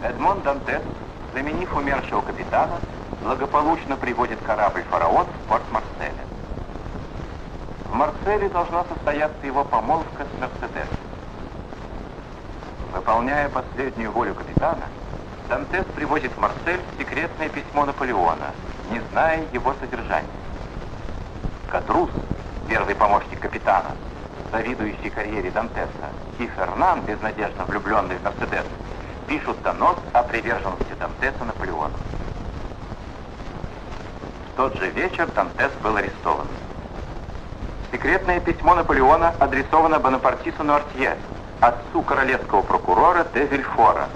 Эдмон Дантес, заменив умершего капитана, благополучно приводит корабль «Фараон» в порт Марселя. В Марселе должна состояться его помолвка с Мерседес. Выполняя последнюю волю капитана, Дантес привозит в Марсель секретное письмо Наполеона, не зная его содержания. Кадрус, первый помощник капитана, завидующий карьере Дантеса, и Фернан, безнадежно влюбленный в Мерседес, пишут донос о приверженности Дантеса Наполеону. В тот же вечер Дантес был арестован. Секретное письмо Наполеона адресовано Бонапартису Нуартье, отцу королевского прокурора де Вильфора.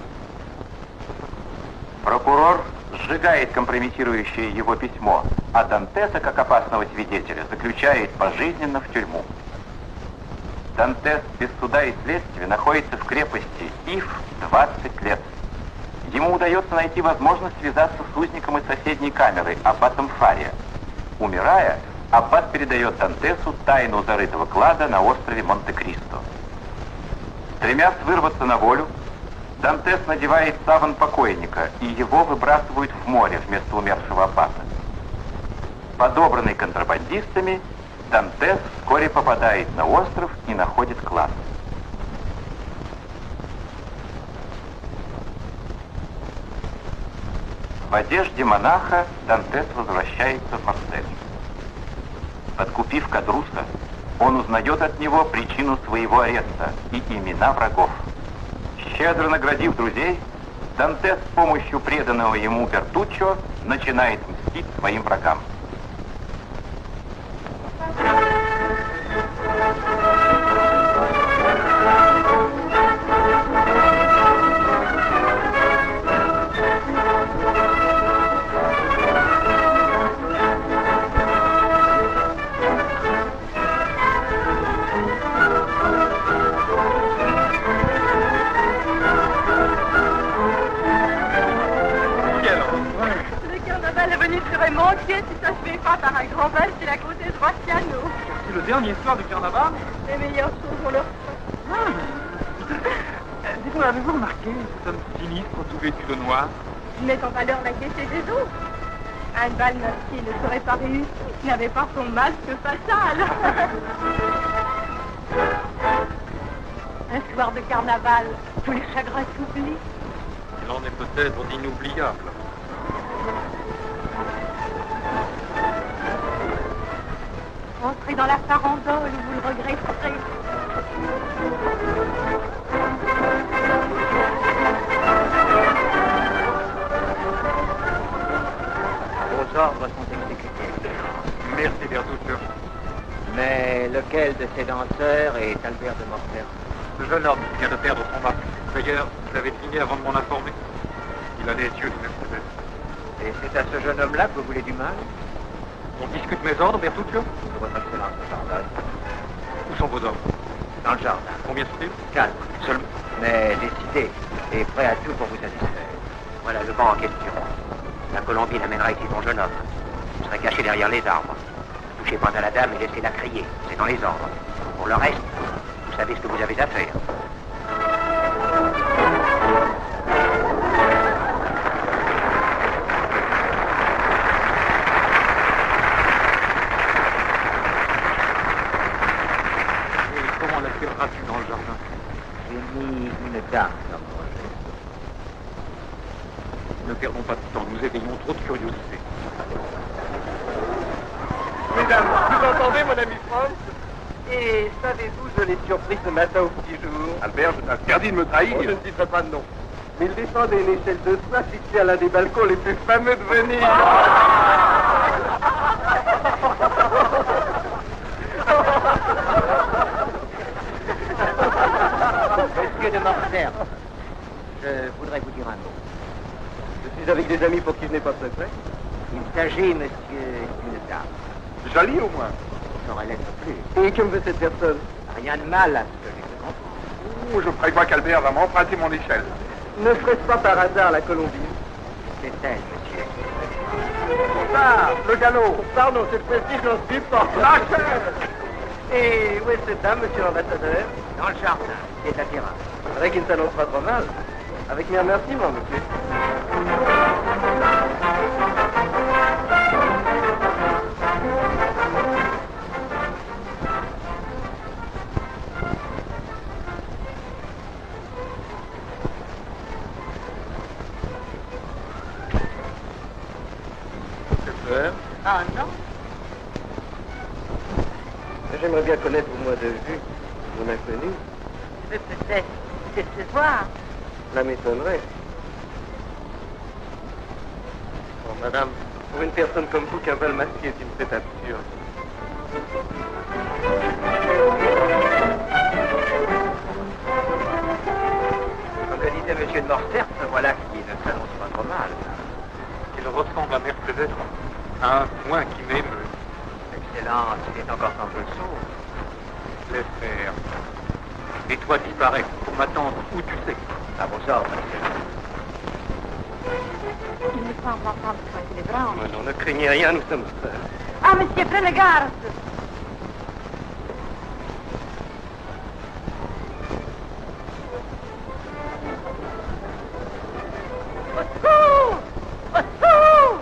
Прокурор сжигает компрометирующее его письмо, а Дантеса, как опасного свидетеля, заключает пожизненно в тюрьму. Дантес без суда и следствия находится в крепости Иф 20 лет. Ему удается найти возможность связаться с узником из соседней камеры, аббатом Фария. Умирая, аббат передает Дантесу тайну зарытого клада на острове Монте-Кристо. Стремясь вырваться на волю, Дантес надевает саван покойника, и его выбрасывают в море вместо умершего аббата. Подобранный контрабандистами, Дантес вскоре попадает на остров и находит клад. В одежде монаха Дантес возвращается в Марсель. Подкупив Кадруса, он узнает от него причину своего ареста и имена врагов. Щедро наградив друзей, Дантес с помощью преданного ему Бертуччо начинает мстить своим врагам. Si ça se fait pas par un grand bal, c'est la comtesse Rossiano. C'est le dernier soir du carnaval? Les meilleures choses on leur Dites-moi, avez-vous remarqué cet homme sinistre tout vêtu de noir? Il met en valeur la gaieté des autres. Un bal masqué ne serait pas réussi s'il n'avait pas son masque fatal. Un soir de carnaval, tous les chagrins s'oublient. Il en est peut-être d'inoubliable. Entrez dans la farandole où vous le regretterez. Vos ordres sont exécutés. Merci, Bertuccio. Mais lequel de ces danseurs est Albert de Morcerf? Ce jeune homme qui vient de perdre son mari. D'ailleurs, vous l'avez deviné avant de m'en informer. Il a les yeux de Mercedes. Et c'est à ce jeune homme-là que vous voulez du mal? On discute mes ordres, Bertuccio? Votre Excellence me pardonne. Où sont vos ordres? Dans le jardin. Combien sont-ils? 4. Seulement. Mais décidé et prêt à tout pour vous satisfaire. Voilà le banc en question. La Colombine amènera ici ton jeune homme. Vous serez caché derrière les arbres. Ne touchez pas à la dame et laissez-la crier. C'est dans les ordres. Pour le reste, vous savez ce que vous avez à faire. As-tu dans le jardin? J'ai mis une dame comme projet. Ne perdons pas de temps, nous éveillons trop de curiosité. Mesdames, vous entendez, mon ami Franz? Et savez-vous, je l'ai surpris ce matin au petit jour. Albert, je t'interdis de me trahir. Oh, je ne citerai pas de nom. Mais il descendait une échelle de soie située à l'un des balcons les plus fameux de Venise. Monsieur de Morcerf, je voudrais vous dire un mot. Je suis avec des amis pour qui je n'ai pas de secret. Il s'agit, monsieur, d'une dame. Jolie au moins. Ça n'aurait l'être plus. Et que me veut cette personne? Rien de mal à ce que j'ai cru comprendre. Oh, je prévois qu'Albert va m'emprunter mon échelle. Ne serait-ce pas par hasard la Colombine? C'est elle, monsieur. Ah, le galop. Pardon, cette fois-ci, je n'en suis pas. Lâchez! Et où est cette dame, monsieur l'ambassadeur? Dans le jardin, c'est la terrasse. C'est vrai qu'il ne s'annonce pas trop mal. Avec mes remerciements, monsieur. Ah non. J'aimerais bien connaître au moins de vue mon inconnu. Mais peut-être décevoir. Cela m'étonnerait. Oh, madame, pour une personne comme vous, qu'un bal masqué est une fête absurde. Comme le disait monsieur de Morcerf, voilà qui ne s'annonce pas trop mal. Il ressemble à Mercedes à un point qui m'émeut. Excellence, il est encore sans le sourd. Laisse faire. Et toi disparais pour m'attendre où tu sais. À vos ordres, excellence. Il me semble entendre craquer les branches. Oh, non, ne craignez rien, nous sommes seuls. Ah, monsieur, prenez garde. Au secours! Au secours!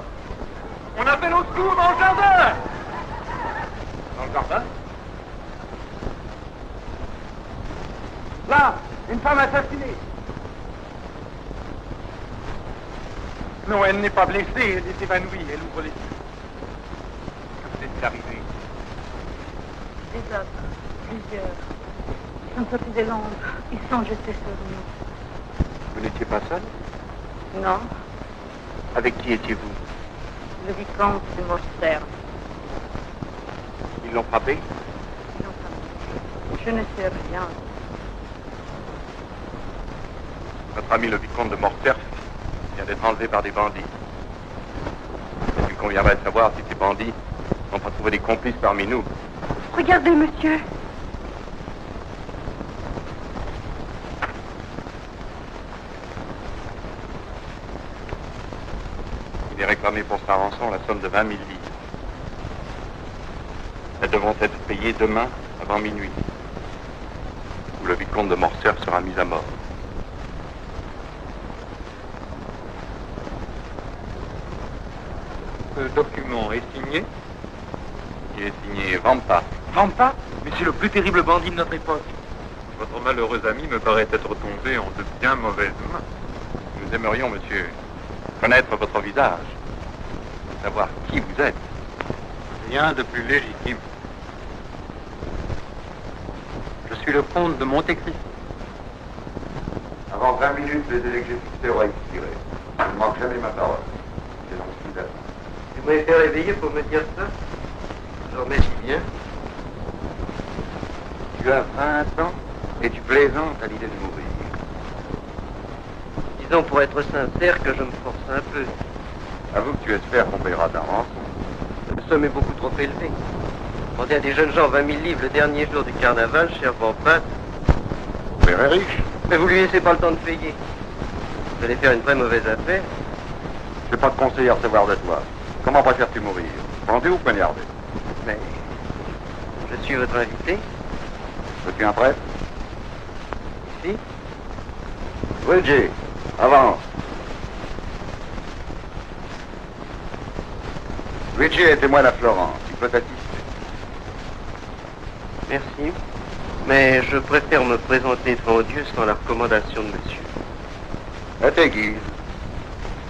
On appelle au secours dans le jardin! Dans le jardin? Là, une femme assassinée. Non, elle n'est pas blessée, elle est évanouie, elle ouvre les yeux. Que c'est arrivé? Des hommes, plusieurs. Ils sont sortis de Londres. Ils sont jetés sur nous. Vous n'étiez pas seul? Non, Avec qui étiez-vous? le vicomte de Morcerf. Ils l'ont frappé? Non, pas. Je ne sais rien. Notre ami le vicomte de Morcerf vient d'être enlevé par des bandits. Il conviendrait de savoir si ces bandits n'ont pas trouvé des complices parmi nous. Regardez, monsieur. Il est réclamé pour sa rançon la somme de 20 000 livres. Elles devront être payées demain avant minuit, où le vicomte de Morcerf sera mis à mort. Ce document est signé. Il est signé Vampa. Vampa? Mais c'est le plus terrible bandit de notre époque. Votre malheureux ami me paraît être tombé en de bien mauvaises mains. Nous aimerions, monsieur, connaître votre visage, savoir qui vous êtes. Rien de plus légitime. Je suis le comte de Monte Cristo. Avant 20 minutes, le délai que j'ai fixé aura expiré. Je ne manque jamais ma parole. C'est donc ce qu'il Vous m'avez fait réveiller pour me dire ça? Je vous remercie bien. Tu as 20 ans et tu plaisantes à l'idée de mourir. Disons pour être sincère que je me force un peu. Avoue que tu espères qu'on paiera ta rançon. La somme est beaucoup trop élevée. Demander à des jeunes gens 20 000 livres le dernier jour du carnaval, cher Vampa. Vous paierez riche. Mais vous lui laissez pas le temps de payer. Vous allez faire une très mauvaise affaire. Je n'ai pas de conseil à recevoir de toi. Comment préfères-tu mourir? Pendu ou poignardé? Mais je suis votre invité. Veux-tu un prêtre? Ici. Luigi, avance. Luigi est témoin à Florence. Il peut t'assister. Merci. Mais je préfère me présenter devant Dieu sans la recommandation de monsieur. À tes guises.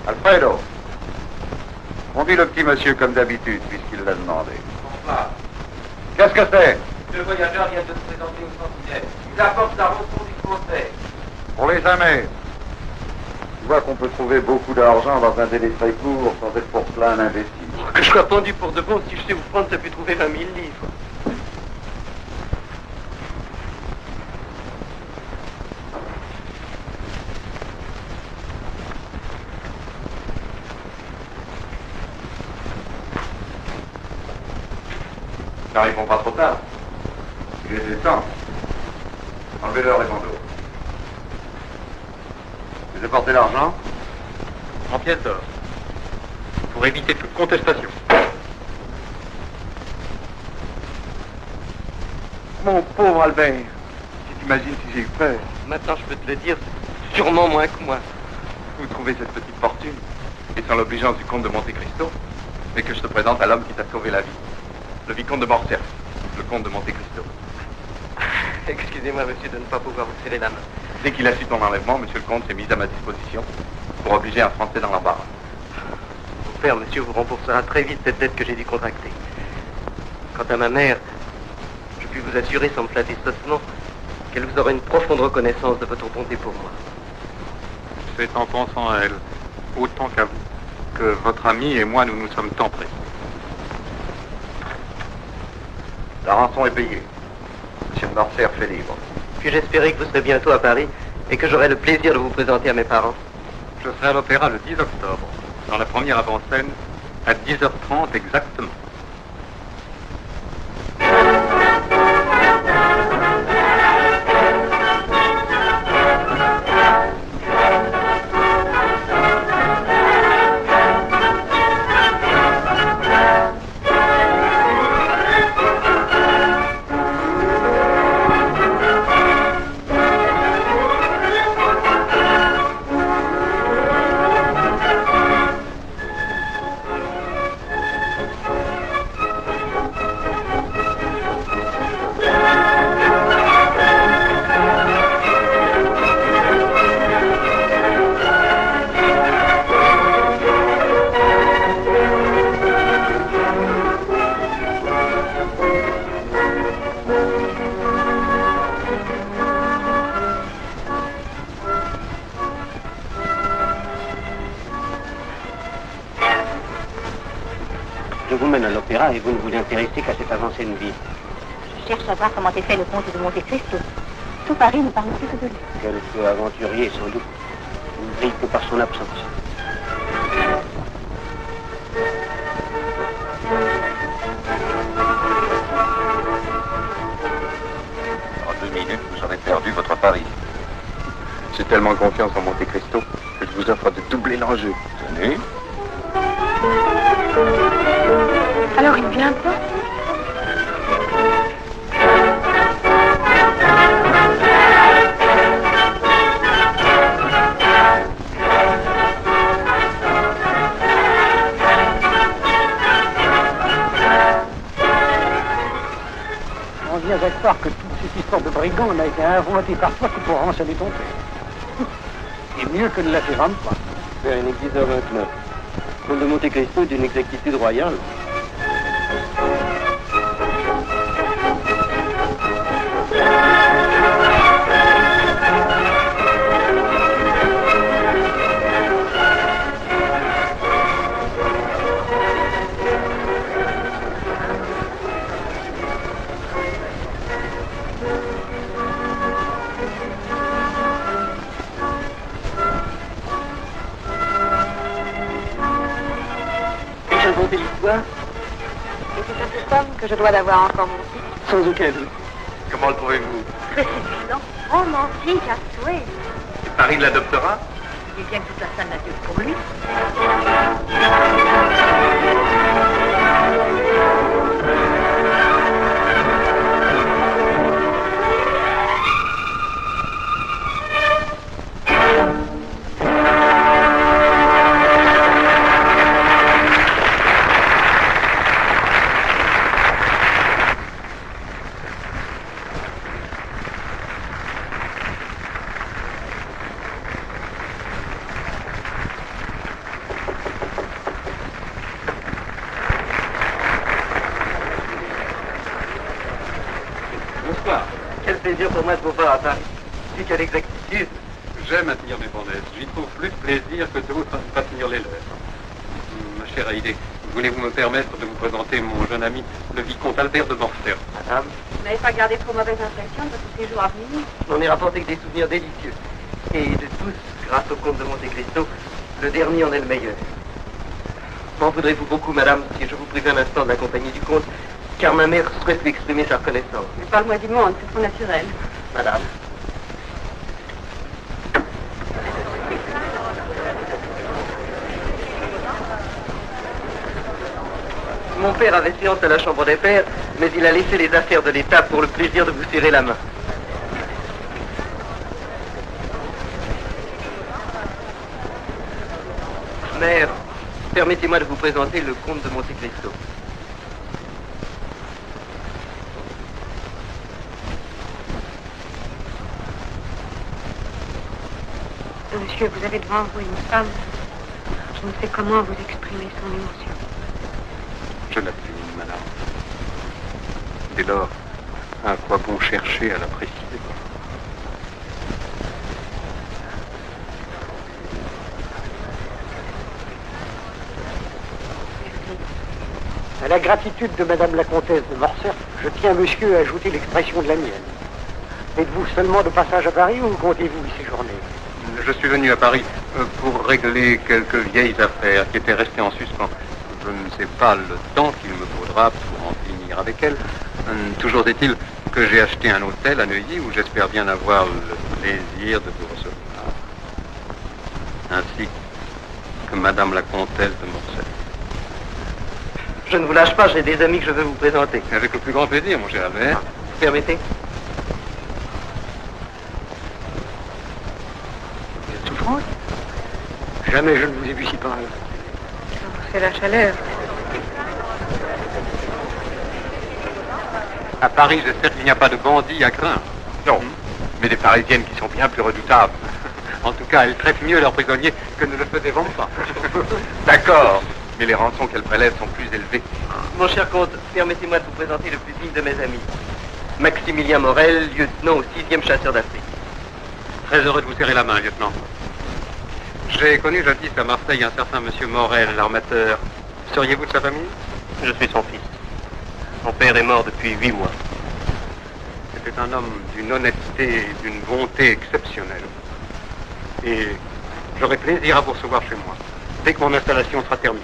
Alfredo, conduis le petit monsieur comme d'habitude, puisqu'il l'a demandé. Qu'est-ce que c'est? Le voyageur vient de se présenter au sentinelle. Il apporte la rançon du concert. Pour les jamais. Tu vois qu'on peut trouver beaucoup d'argent dans un délai très court sans être pour plein d'imbéciles. Que je sois pendu pour de bon, si je sais vous prendre, ça peut trouver 20 000 livres. N'arrivons pas trop tard. Il est temps. Enlevez-leur les bandeaux. Vous apportez l'argent? En pièces d'or. Pour éviter toute contestation. Mon pauvre Albert, si tu imagines si j'ai eu peur. Maintenant, je peux te le dire, c'est sûrement moins que moi. vous trouver cette petite fortune, et sans l'obligeance du comte de Monte Cristo, mais que je te présente à l'homme qui t'a sauvé la vie. Le vicomte de Morcerf, le comte de Monte Cristo. Excusez-moi, monsieur, de ne pas pouvoir vous serrer la main. Dès qu'il a su ton enlèvement, monsieur le comte s'est mis à ma disposition pour obliger un Français dans l'embarras. Mon père, monsieur, vous remboursera très vite cette dette que j'ai dû contracter. Quant à ma mère, je puis vous assurer, sans me flatter sottement, qu'elle vous aura une profonde reconnaissance de votre bonté pour moi. C'est en pensant à elle, autant qu'à vous, que votre ami et moi, nous nous sommes tant pris. La rançon est payée. Monsieur de Morcerf est libre. Puis-je espérer que vous serez bientôt à Paris et que j'aurai le plaisir de vous présenter à mes parents? Je serai à l'opéra le 10 octobre, dans la première avant-scène, à 10h30 exactement. Je vous mène à l'opéra et vous ne vous intéressez qu'à cette avancée de vie. Je cherche à voir comment est fait le comte de Monte Cristo. Tout Paris ne parle plus que de lui. Quelque aventurier, sans doute. Il ne brille que par son absence. En 2 minutes, vous aurez perdu votre pari. J'ai tellement confiance en Monte Cristo que je vous offre de doubler l'enjeu. Tenez. Alors il vient pas? On vient à croire que toute cette histoire de brigand n'a été inventée par toi que pour renseigner ton père. Et mieux que ne l'affirme pas. Vers une église de 29. Comte de Monte Cristo d'une exactitude royale. J'ai inventé l'histoire Et c'est à cet homme que je dois d'avoir encore mon titre. sans aucun doute. Comment le trouvez-vous? Très séduisant, romantique à souhait. Paris l'adoptera? Il vient que toute la salle nature pour lui. Bonsoir. Quel plaisir pour moi de vous voir à Paris. Si quelle exactitude. J'aime à tenir mes promesses. J'y trouve plus de plaisir que d'autres à ne pas tenir les leurs. Ma chère Haïdé, voulez-vous me permettre de vous présenter mon jeune ami, le vicomte Albert de Morcerf? Madame, Vous n'avez pas gardé trop mauvaise impression de votre séjour à venir? on est rapporté que des souvenirs délicieux. Et de tous, grâce au comte de Monte Cristo, le dernier en est le meilleur. M'en voudrez-vous beaucoup, madame, si je vous prive un instant de la compagnie du comte, car ma mère souhaite lui exprimer sa reconnaissance. Mais parle-moi du monde, c'est trop naturel. Madame. Mon père avait séance à la chambre des pairs, mais il a laissé les affaires de l'État pour le plaisir de vous serrer la main. Mère, permettez-moi de vous présenter le comte de Monte Cristo. Monsieur, vous avez devant vous une femme. Je ne sais comment vous exprimer son émotion. Je l'abuse, madame. Dès lors, à quoi bon chercher à la préciser? À la gratitude de Madame la Comtesse de Morcerf, je tiens, monsieur, à ajouter l'expression de la mienne. Êtes-vous seulement de passage à Paris ou comptez-vous y séjourner? Je suis venu à Paris pour régler quelques vieilles affaires qui étaient restées en suspens. Je ne sais pas le temps qu'il me faudra pour en finir avec elles. Toujours est-il que j'ai acheté un hôtel à Neuilly où j'espère bien avoir le plaisir de vous recevoir. Ainsi que Madame la Comtesse de Morcerf. Je ne vous lâche pas, j'ai des amis que je veux vous présenter. Avec le plus grand plaisir, mon cher Albert. Vous permettez? Vous êtes souffrante? Jamais je ne vous ai vu si pâle. C'est la chaleur. À Paris, j'espère qu'il n'y a pas de bandits à craindre. Non, mais des Parisiennes qui sont bien plus redoutables. En tout cas, elles traitent mieux leurs prisonniers que ne le faisaient Vampa. D'accord, mais les rançons qu'elles prélèvent sont plus élevées. Mon cher comte, permettez-moi de vous présenter le plus digne de mes amis. Maximilien Morel, lieutenant au 6e chasseur d'Afrique. Très heureux de vous serrer la main, lieutenant. J'ai connu jadis à Marseille un certain monsieur Morel, l'armateur. Seriez-vous de sa famille? Je suis son fils. Son père est mort depuis 8 mois. C'était un homme d'une honnêteté et d'une bonté exceptionnelle. Et j'aurai plaisir à vous recevoir chez moi, dès que mon installation sera terminée.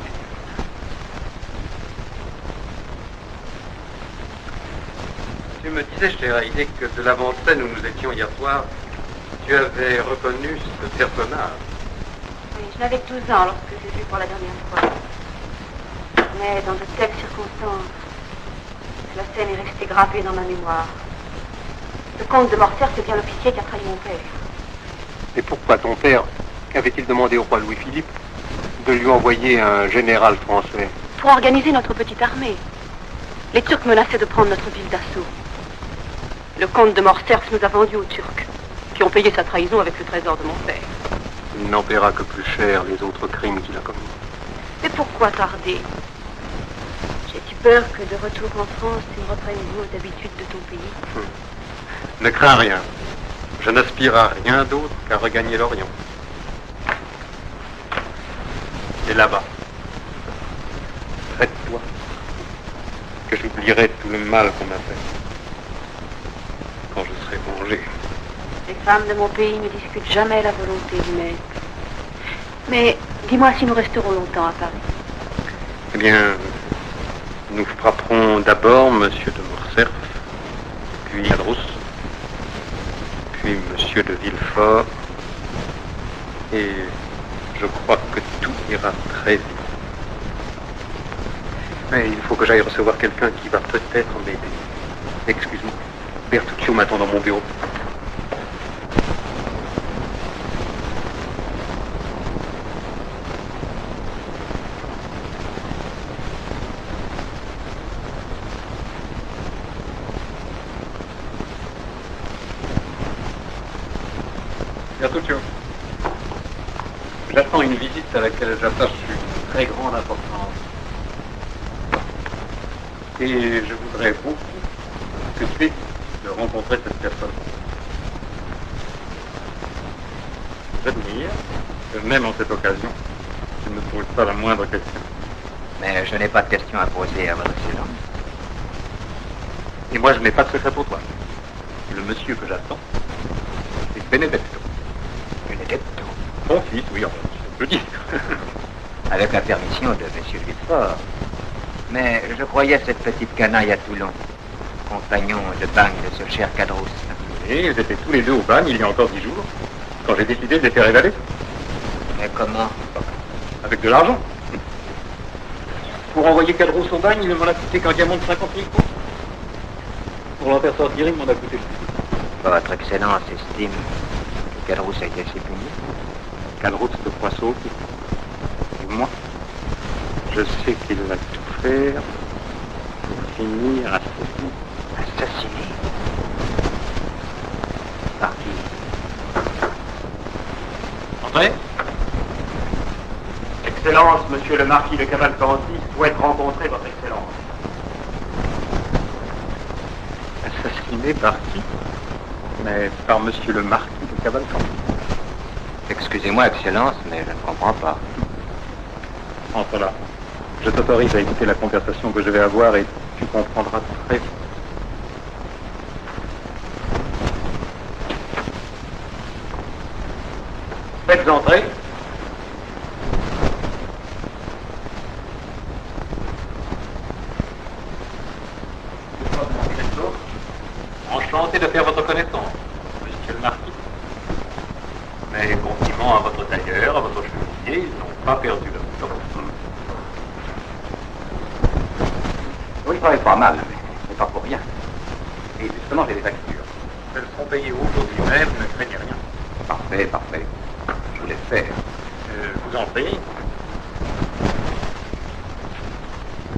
Tu me disais, chère Haïdé, que de l'avant-scène où nous étions hier soir, tu avais reconnu ce personnage. Oui, je n'avais que 12 ans lorsque j'ai vu pour la dernière fois. Mais dans de telles circonstances, la scène est restée gravée dans ma mémoire. Le comte de Morcerf, c'est bien l'officier qui a trahi mon père. Et pourquoi ton père avait-il demandé au roi Louis-Philippe de lui envoyer un général français? Pour organiser notre petite armée. Les Turcs menaçaient de prendre notre ville d'assaut. Le comte de Morcerf nous a vendus aux Turcs, qui ont payé sa trahison avec le trésor de mon père. Il n'en paiera que plus cher les autres crimes qu'il a commis. Mais pourquoi tarder? J'ai-tu peur que de retour en France, tu ne reprennes vos habitudes de ton pays? Ne crains rien. Je n'aspire à rien d'autre qu'à regagner l'Orient. Et là-bas, près de toi, que j'oublierai tout le mal qu'on m'a fait. Quand je serai vengé. Les femmes de mon pays ne discutent jamais la volonté du maître. Mais dis-moi si nous resterons longtemps à Paris. Eh bien, nous frapperons d'abord Monsieur de Morcerf, puis Cadrousse, puis Monsieur de Villefort, et je crois que tout ira très vite. Mais il faut que j'aille recevoir quelqu'un qui va peut-être m'aider. Excuse-moi, Bertuccio m'attend dans mon bureau. Bertuccio, j'attends une visite à laquelle j'attache une très grande importance. Et je voudrais beaucoup que tu aies de rencontrer cette personne. J'admire que même en cette occasion, tu ne me poses pas la moindre question. Mais je n'ai pas de questions à poser à votre excellence. Et moi, je n'ai pas de secret pour toi. Le monsieur que j'attends, c'est Benedetto. Benedetto. Mon fils, oui, enfin, je peux dire. Avec la permission de monsieur Villefort. Mais je croyais cette petite canaille à Toulon, compagnon de bagne de ce cher Cadrousse. Et ils étaient tous les deux au bagne il y a encore 10 jours, quand j'ai décidé de les faire évader. Mais comment? Avec de l'argent. Pour envoyer Cadrousse au bagne, il ne m'en a coûté qu'un diamant de 50 000 francs. Pour l'en faire sortir, il m'en a coûté plus. Votre Excellence estime que Cadrousse a été assez puni? Cadrousse de Poisson. moi. Je sais qu'il va tout faire pour finir assassiné. Assassiné? Par qui? Entrez. Excellence, monsieur le marquis de Cavalcanti souhaite rencontrer votre excellence. Assassiné par qui? Mais par monsieur le marquis de Cavalcanti. Excusez-moi, Excellence, mais je ne comprends pas. Entre là. Je t'autorise à écouter la conversation que je vais avoir et tu comprendras très vite. Faites entrer. Enchanté de faire votre connaissance, monsieur le marquis. Mes compliments à votre tailleur, à votre chevalier, ils n'ont pas perdu leur temps. Oui, il travaille pas mal, mais pas pour rien. Et justement, j'ai des factures. Elles seront payées aujourd'hui même, ne craignez rien. Parfait, parfait. Je vous laisse faire. Je vous en prie.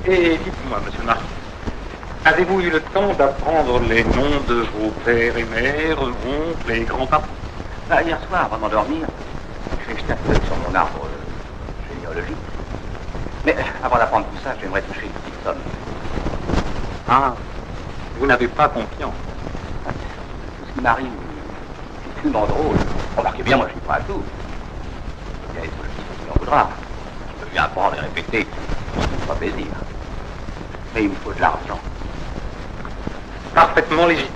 Et dites-moi, monsieur le marquis, avez-vous eu le temps d'apprendre les noms de vos pères et mères, oncles et grands-parents? Bah, hier soir, avant de m'endormir, j'ai jeté un coup d'œil sur mon arbre généalogique. Mais avant d'apprendre tout ça, j'aimerais toucher une petite somme. Ah, vous n'avez pas confiance. Tout ce qui m'arrive, c'est tellement drôle. Remarquez bien, moi, je suis pas à tout. Il y a les politiques qui en voudra. Je peux bien apprendre et répéter. Ça me fera plaisir. Mais il me faut de l'argent. Parfaitement légitime.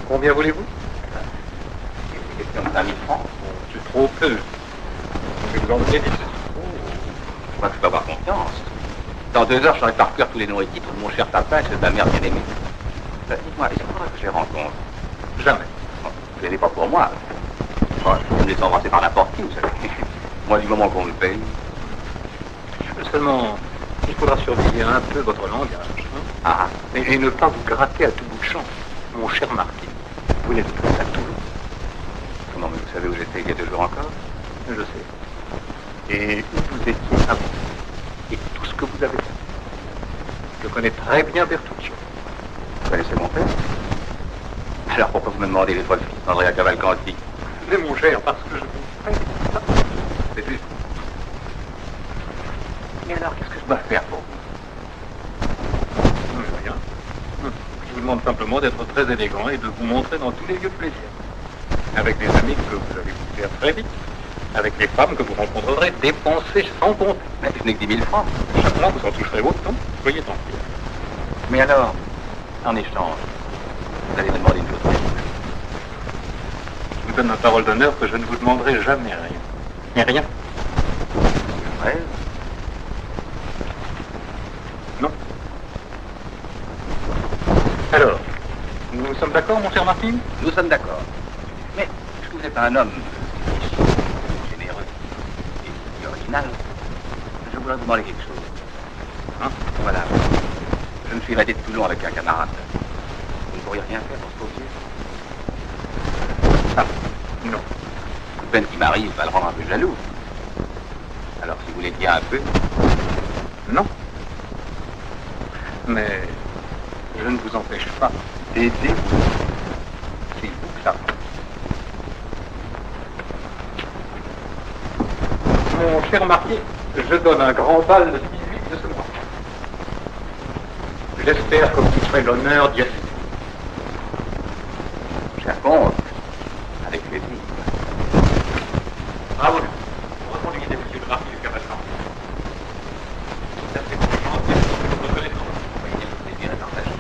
Combien voulez-vous? C'est question de 5 000 francs. C'est trop peu. Je vais vous en donner 10. Je crois que je peux avoir confiance. Dans 2 heures, je saurai par cœur tous les noms et titres de mon cher papa et de ma mère bien-aimée. Bah, dites-moi, est-ce que je les rencontre? Jamais. Bon, je les ai pas pour moi. Bon, je peux me laisser embrasser par n'importe qui, vous savez. Moi, du moment qu'on me paye. Seulement, il faudra surveiller un peu votre langage. Ah, Et ne pas vous gratter à tout bout de champ. Mon cher marquis, vous n'êtes plus à Toulouse. comment, mais vous savez où j'étais il y a 2 jours encore? Je sais. Et où vous étiez avant. Et tout ce que vous avez fait. Je connais très bien Bertuccio. Vous connaissez mon père? Alors pourquoi vous me demandez les 3 fils d'Andrea Cavalcanti? Mais mon cher, parce que je vous prie ça. C'est juste. Mais alors, qu'est-ce que je dois faire pour vous? Rien. Je vous demande simplement d'être très élégant et de vous montrer dans tous les lieux de plaisir. Avec des amis que vous allez vous faire très vite. Avec les femmes que vous rencontrerez, dépenser sans compter. Mais je n'ai que 10 000 francs. Chaque mois, vous en toucherez autant. Soyez tranquille. Mais alors, en échange, vous allez me demander une chose très simple. Je vous donne ma parole d'honneur que je ne vous demanderai jamais rien. Mais rien. Je rêve. Non. Alors, nous sommes d'accord, mon cher Martin? Nous sommes d'accord. Mais, puisque vous êtes un homme généreux et original, je voudrais vous demander quelque chose. Hein? Voilà. Je me suis évadé de Toulon avec un camarade. Vous ne pourriez rien faire pour ce pauvre vieux? Ah, non. Une peine qui m'arrive va le rendre un peu jaloux. Alors, si vous l'aidiez un peu... Non. Mais je ne vous empêche pas d'aider. C'est vous que ça. Mon cher marquis, je donne un grand bal le 18 de ce mois. J'espère que vous ferez l'honneur d'y assister. Cher comte, avec plaisir. Bravo. Vous reconduisez monsieur le marquis de Cavalcanti. Merci pour votre reconnaissance. Voyez, c'est bien partagé.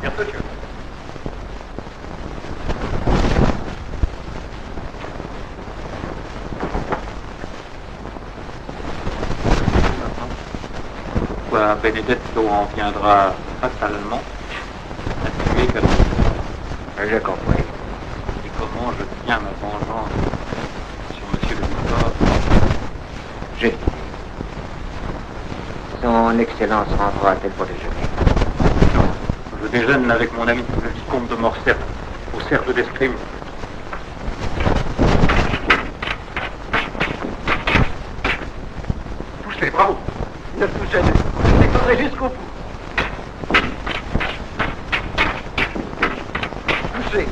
Merci, monsieur. Pourquoi Benedetto en viendra fatalement à tuer quelqu'un? J'ai compris. comment je tiens ma vengeance sur Monsieur de Villefort. J'ai. Son Excellence rentrera-t-elle pour déjeuner? Non, je déjeune avec mon ami le vicomte de Morcerf au cercle d'escrime. Touchez, bravo. 9 touches à 2. Je défendrai jusqu'au bout. Touchez.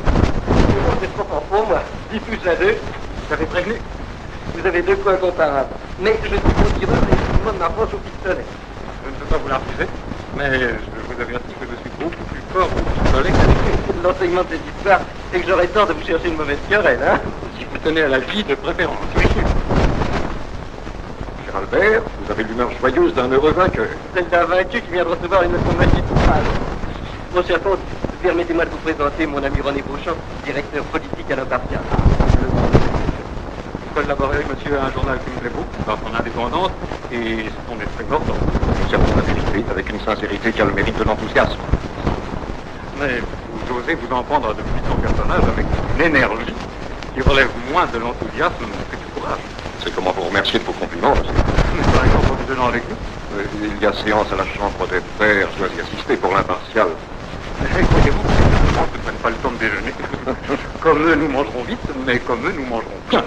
C'est trop fort pour moi. 10 touches à 2. J'avais prévenu. Vous avez 2 coups incomparables. Mais je suis trop tireur et effectivement de ma force au pistolet. Je ne peux pas vous la refuser, mais je vous avertis que je suis beaucoup plus fort au pistolet qu'à l'épée. L'enseignement de cette histoire, c'est que j'aurais tort de vous chercher une mauvaise querelle, hein? Si vous tenez à la vie de préférence, oui. Cher Albert, vous avez l'humeur joyeuse d'un heureux vainqueur. Celle d'un vaincu qui vient de recevoir une leçon magistrale. Mon cher comte, permettez-moi de vous présenter mon ami René Beauchamp, directeur politique à l'impartial. Je collabore avec monsieur à un journal qui me plaît beaucoup, par son indépendance et son esprit mordant. Nous servons la vérité avec une sincérité qui a le mérite de l'enthousiasme. Mais vous osez vous en prendre de puissants personnages avec une énergie qui relève moins de l'enthousiasme que du courage. C'est comment vous remercier de vos compliments, monsieur. Par exemple, vous donnant avec nous. Il y a séance à la chambre des pairs, je dois y assister pour l'impartial. Croyez-vous que je ne prenne pas le temps de déjeuner. Comme eux, nous mangerons vite, mais comme eux, nous mangerons bien.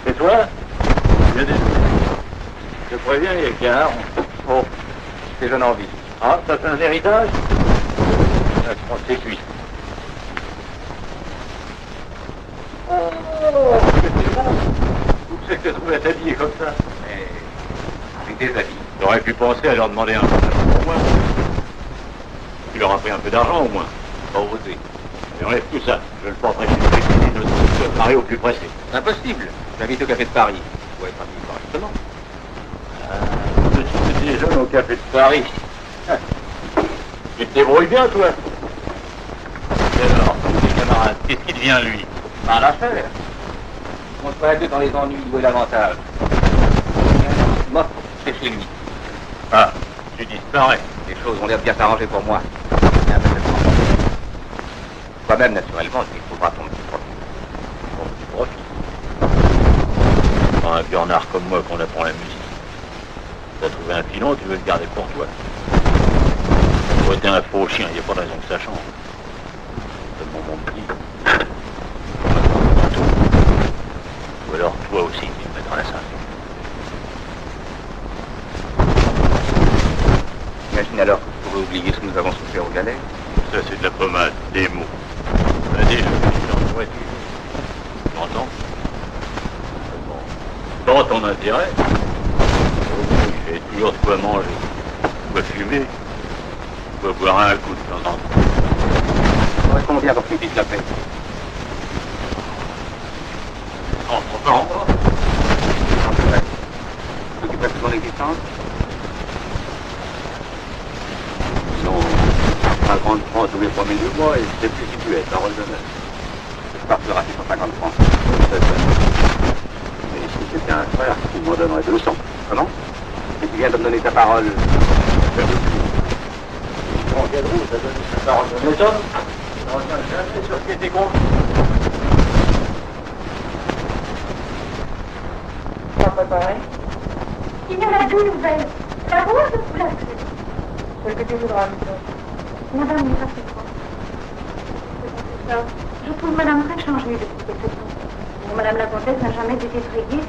C'est toi? Il y a des... Je préviens, il y a quart. Oh, c'est jeune envie. Ah, ça c'est un héritage? Je crois que c'est cuit. Oh, c'est bon. Où c'est que tu as trouvé à t'habiller comme ça? Avec des habits. J'aurais pu penser à leur demander un peu d'argent au moins. Tu leur as pris un peu d'argent au moins. Pas osé. Et enlève tout ça. Je le porterai chez le président de notre Paris au plus pressé. Impossible. J'habite au café de Paris. Vous être habillé correctement. Tu déjeunes au café de Paris. Tu te débrouilles bien, toi. Et alors, mes camarades, qu'est-ce qui devient, lui? Pas l'affaire. On se perd dans les ennuis, où est l'avantage? Moi, c'est chez lui. Ah, tu disparais. Les choses ont l'air bien s'arranger pour moi. Toi-même, naturellement, tu trouveras ton petit profit. Ton petit profit. Pas un Bernard comme moi qu'on apprend la musique. T'as trouvé un filon, tu veux le garder pour toi. Ça aurait été un faux chien, il n'y a pas de raison que ça change. Seulement mon petit. Ou alors toi aussi, tu te mets dans la ceinture. Imagine alors que vous pourrez oublier ce que nous avons souffert au galet. Ça, c'est de la pommade, des mots. Vas-y, je suis dans le voiture. Tu entends? Dans ton intérêt. J'ai toujours de quoi manger, de quoi fumer, de quoi boire un coup de temps en temps. Ça aurait combien pour que tu dises la paix? Entre temps. Tu t'occuperais de ton existence? Non, un grand franc tous les 3 000 du mois et c'est plus si tu es, parole d'honneur. Je partirai à 650 francs. Mais si c'était un frère, tu m'en donnerais 200. Comment? Et tu viens de me donner ta parole. Bon, Gadrou, t'as donné sa parole de méthode. On revient jamais sur ce qui était convenu. Pas préparé? Il y en a 2 nouvelles. La rose ou la bleue? Celle que tu voudras, monsieur. Madame, ça c'est quoi? C'est ça. Je trouve madame très changée depuis quelque temps. Bon, madame la comtesse n'a jamais été très gaie,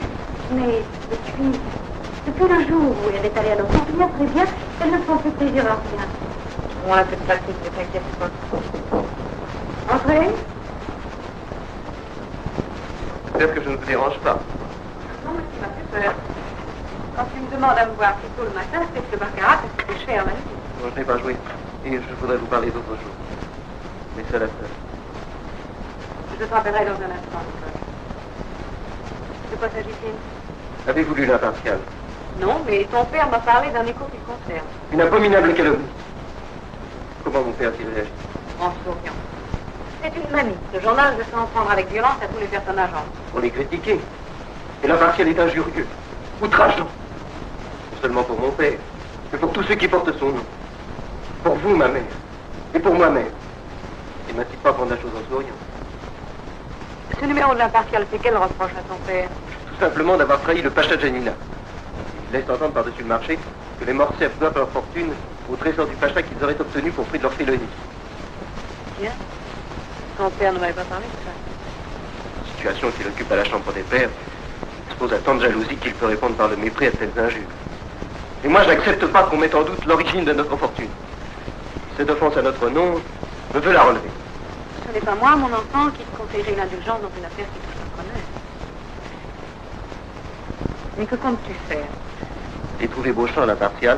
mais depuis le jour où elle est allée à l'hôpital, très bien, elle ne prend plus plaisir à rien. On a cette pratique, ne t'inquiète pas. Entrez. J'espère que je ne vous dérange pas. Non, mais tu m'as fait peur. Quand tu me demandes à me voir plus tôt le matin, c'est que le baccarat, c'est cher, la nuit. Non, je n'ai pas joué. Et je voudrais vous parler d'autre chose. Mais seul à seul. Je te rappellerai dans un instant. De quoi s'agit-il? Avez-vous lu l'impartial? Non, mais ton père m'a parlé d'un écho qui le concerne. Une abominable calomnie. Comment mon père a-t-il réagi? En souriant. C'est une manie. Ce journal veut s'en prendre avec violence à tous les personnages en. Pour les critiquer. Et l'impartial est injurieux, outrageant. Non seulement pour mon père, mais pour tous ceux qui portent son nom. Pour vous, ma mère, et pour moi-même. Et m'a-t-il pas prendre la chose en souriant? Ce numéro de l'impartial fait quel reproche à ton père? Tout simplement d'avoir trahi le Pacha Janina. Il laisse entendre par-dessus le marché que les Morcerf doivent leur fortune au trésor du Pacha qu'ils auraient obtenu pour prix de leur félonie. Bien. Ton père ne m'avait pas parlé de ça. La situation qu'il occupe à la Chambre des Pairs expose à tant de jalousie qu'il peut répondre par le mépris à de telles injures. Et moi, je n'accepte pas qu'on mette en doute l'origine de notre fortune. Cette offense à notre nom me veut la relever. Ce n'est pas moi, mon enfant, qui te conseillerait une indulgence dans une affaire qui touche ta connaître. Mais que comptes-tu faire? Et trouver Beauchamp à l'impartial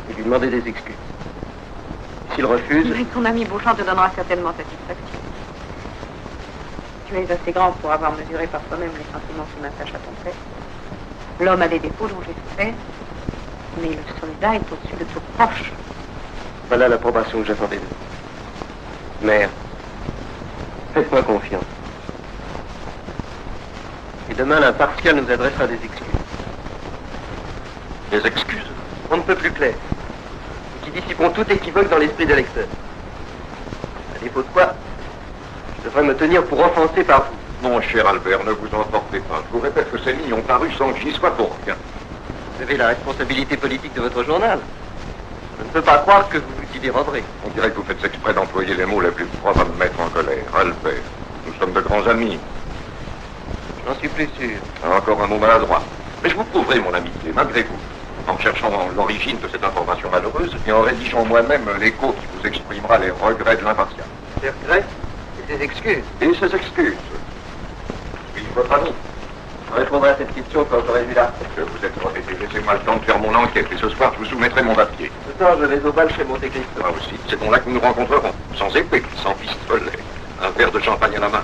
et lui demander des excuses. S'il refuse... Mais ton ami Beauchamp te donnera certainement satisfaction. Tu es assez grand pour avoir mesuré par toi-même les sentiments qui m'attachent à ton père. L'homme a des défauts dont j'ai souffert, mais le soldat est au-dessus de tout proche. Voilà l'approbation que j'attendais de vous. Mère, faites-moi confiance. Et demain, l'impartial nous adressera des excuses. Des excuses? On ne peut plus clair. Qui dissiperont tout équivoque dans l'esprit des lecteurs. À défaut de quoi, je devrais me tenir pour offensé par vous. Mon cher Albert, ne vous emportez pas. Je vous répète que ces lignes ont paru sans que j'y sois pour rien. Vous avez la responsabilité politique de votre journal. Je ne peux pas croire que vous vous y déroberez. On dirait que vous faites exprès d'employer les mots les plus propres à me mettre en colère. Albert, nous sommes de grands amis. J'en suis plus sûr. Encore un mot maladroit. Mais je vous prouverai mon amitié, malgré vous, en cherchant l'origine de cette information malheureuse et en rédigeant moi-même l'écho qui vous exprimera les regrets de l'impartial. Des regrets et des excuses. Et ces excuses. Oui, votre ami. Je répondrai à cette question quand j'aurai vu là. Que vous êtes répété. Laissez-moi le temps de faire mon enquête et ce soir, je vous soumettrai mon papier. Ce soir, je vais au bal chez Monte Cristo. Moi aussi, c'est donc là que nous nous rencontrerons. Sans épée, sans pistolet. Un verre de champagne à la main.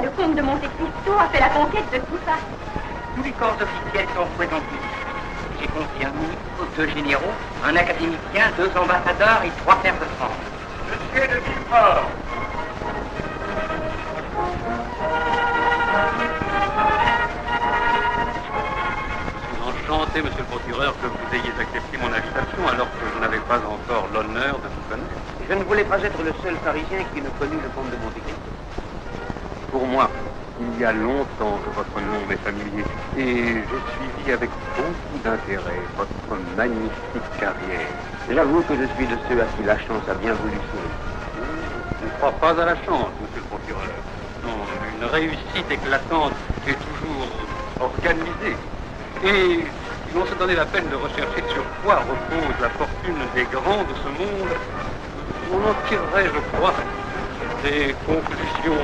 Le comte de Monte Cristo a fait la conquête de tout ça. Tous les corps officiels sont représentés. J'ai confié un ministre, 2 généraux, un académicien, 2 ambassadeurs et 3 pairs de France. Monsieur de Villefort. Je suis enchanté, monsieur le procureur, que vous ayez accepté mon invitation alors que je n'avais pas encore l'honneur de vous connaître. Je ne voulais pas être le seul Parisien qui ne connut le comte de Monte Cristo. Pour moi, il y a longtemps que votre nom m'est familier et j'ai suivi avec beaucoup d'intérêt votre magnifique carrière. J'avoue que je suis de ceux à qui la chance a bien voulu sourire. Je ne crois pas à la chance, monsieur le procureur. Non, une réussite éclatante est toujours organisée. Et si l'on se donnait la peine de rechercher sur quoi repose la fortune des grands de ce monde, on en tirerait, je crois, des conclusions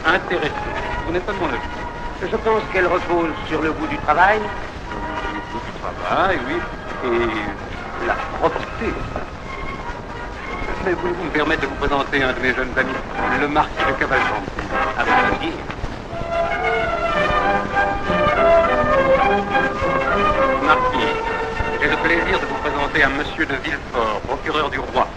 intéressantes. Vous n'êtes pas de mon avis? Je pense qu'elle repose sur le goût du travail. Le goût du travail, oui, et la propreté. Mais voulez-vous me permettre de vous présenter un de mes jeunes amis, le marquis de Cavalcanti? Avec plaisir. Marquis, j'ai le plaisir de vous présenter à monsieur de Villefort, procureur du roi,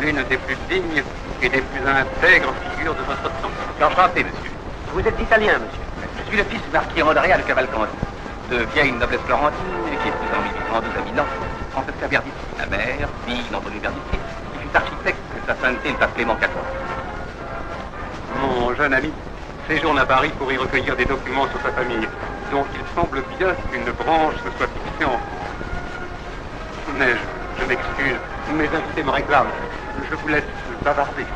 l'une des plus dignes et des plus intègres figures de votre temps. Enchanté, monsieur. Vous êtes italien, monsieur. Je suis le fils du marquis Andrea de Cavalcanti, de vieille noblesse florentine qui est en 1812 à Milan, Francesca Verditti, la mère, fille d'Anthony Verditti, qui fut architecte de sa sainteté le pape Clément XIV. Mon jeune ami séjourne à Paris pour y recueillir des documents sur sa famille, dont il semble bien qu'une branche se soit fixée en France. Mais je m'excuse, mes invités me réclament. Je vous laisse bavarder.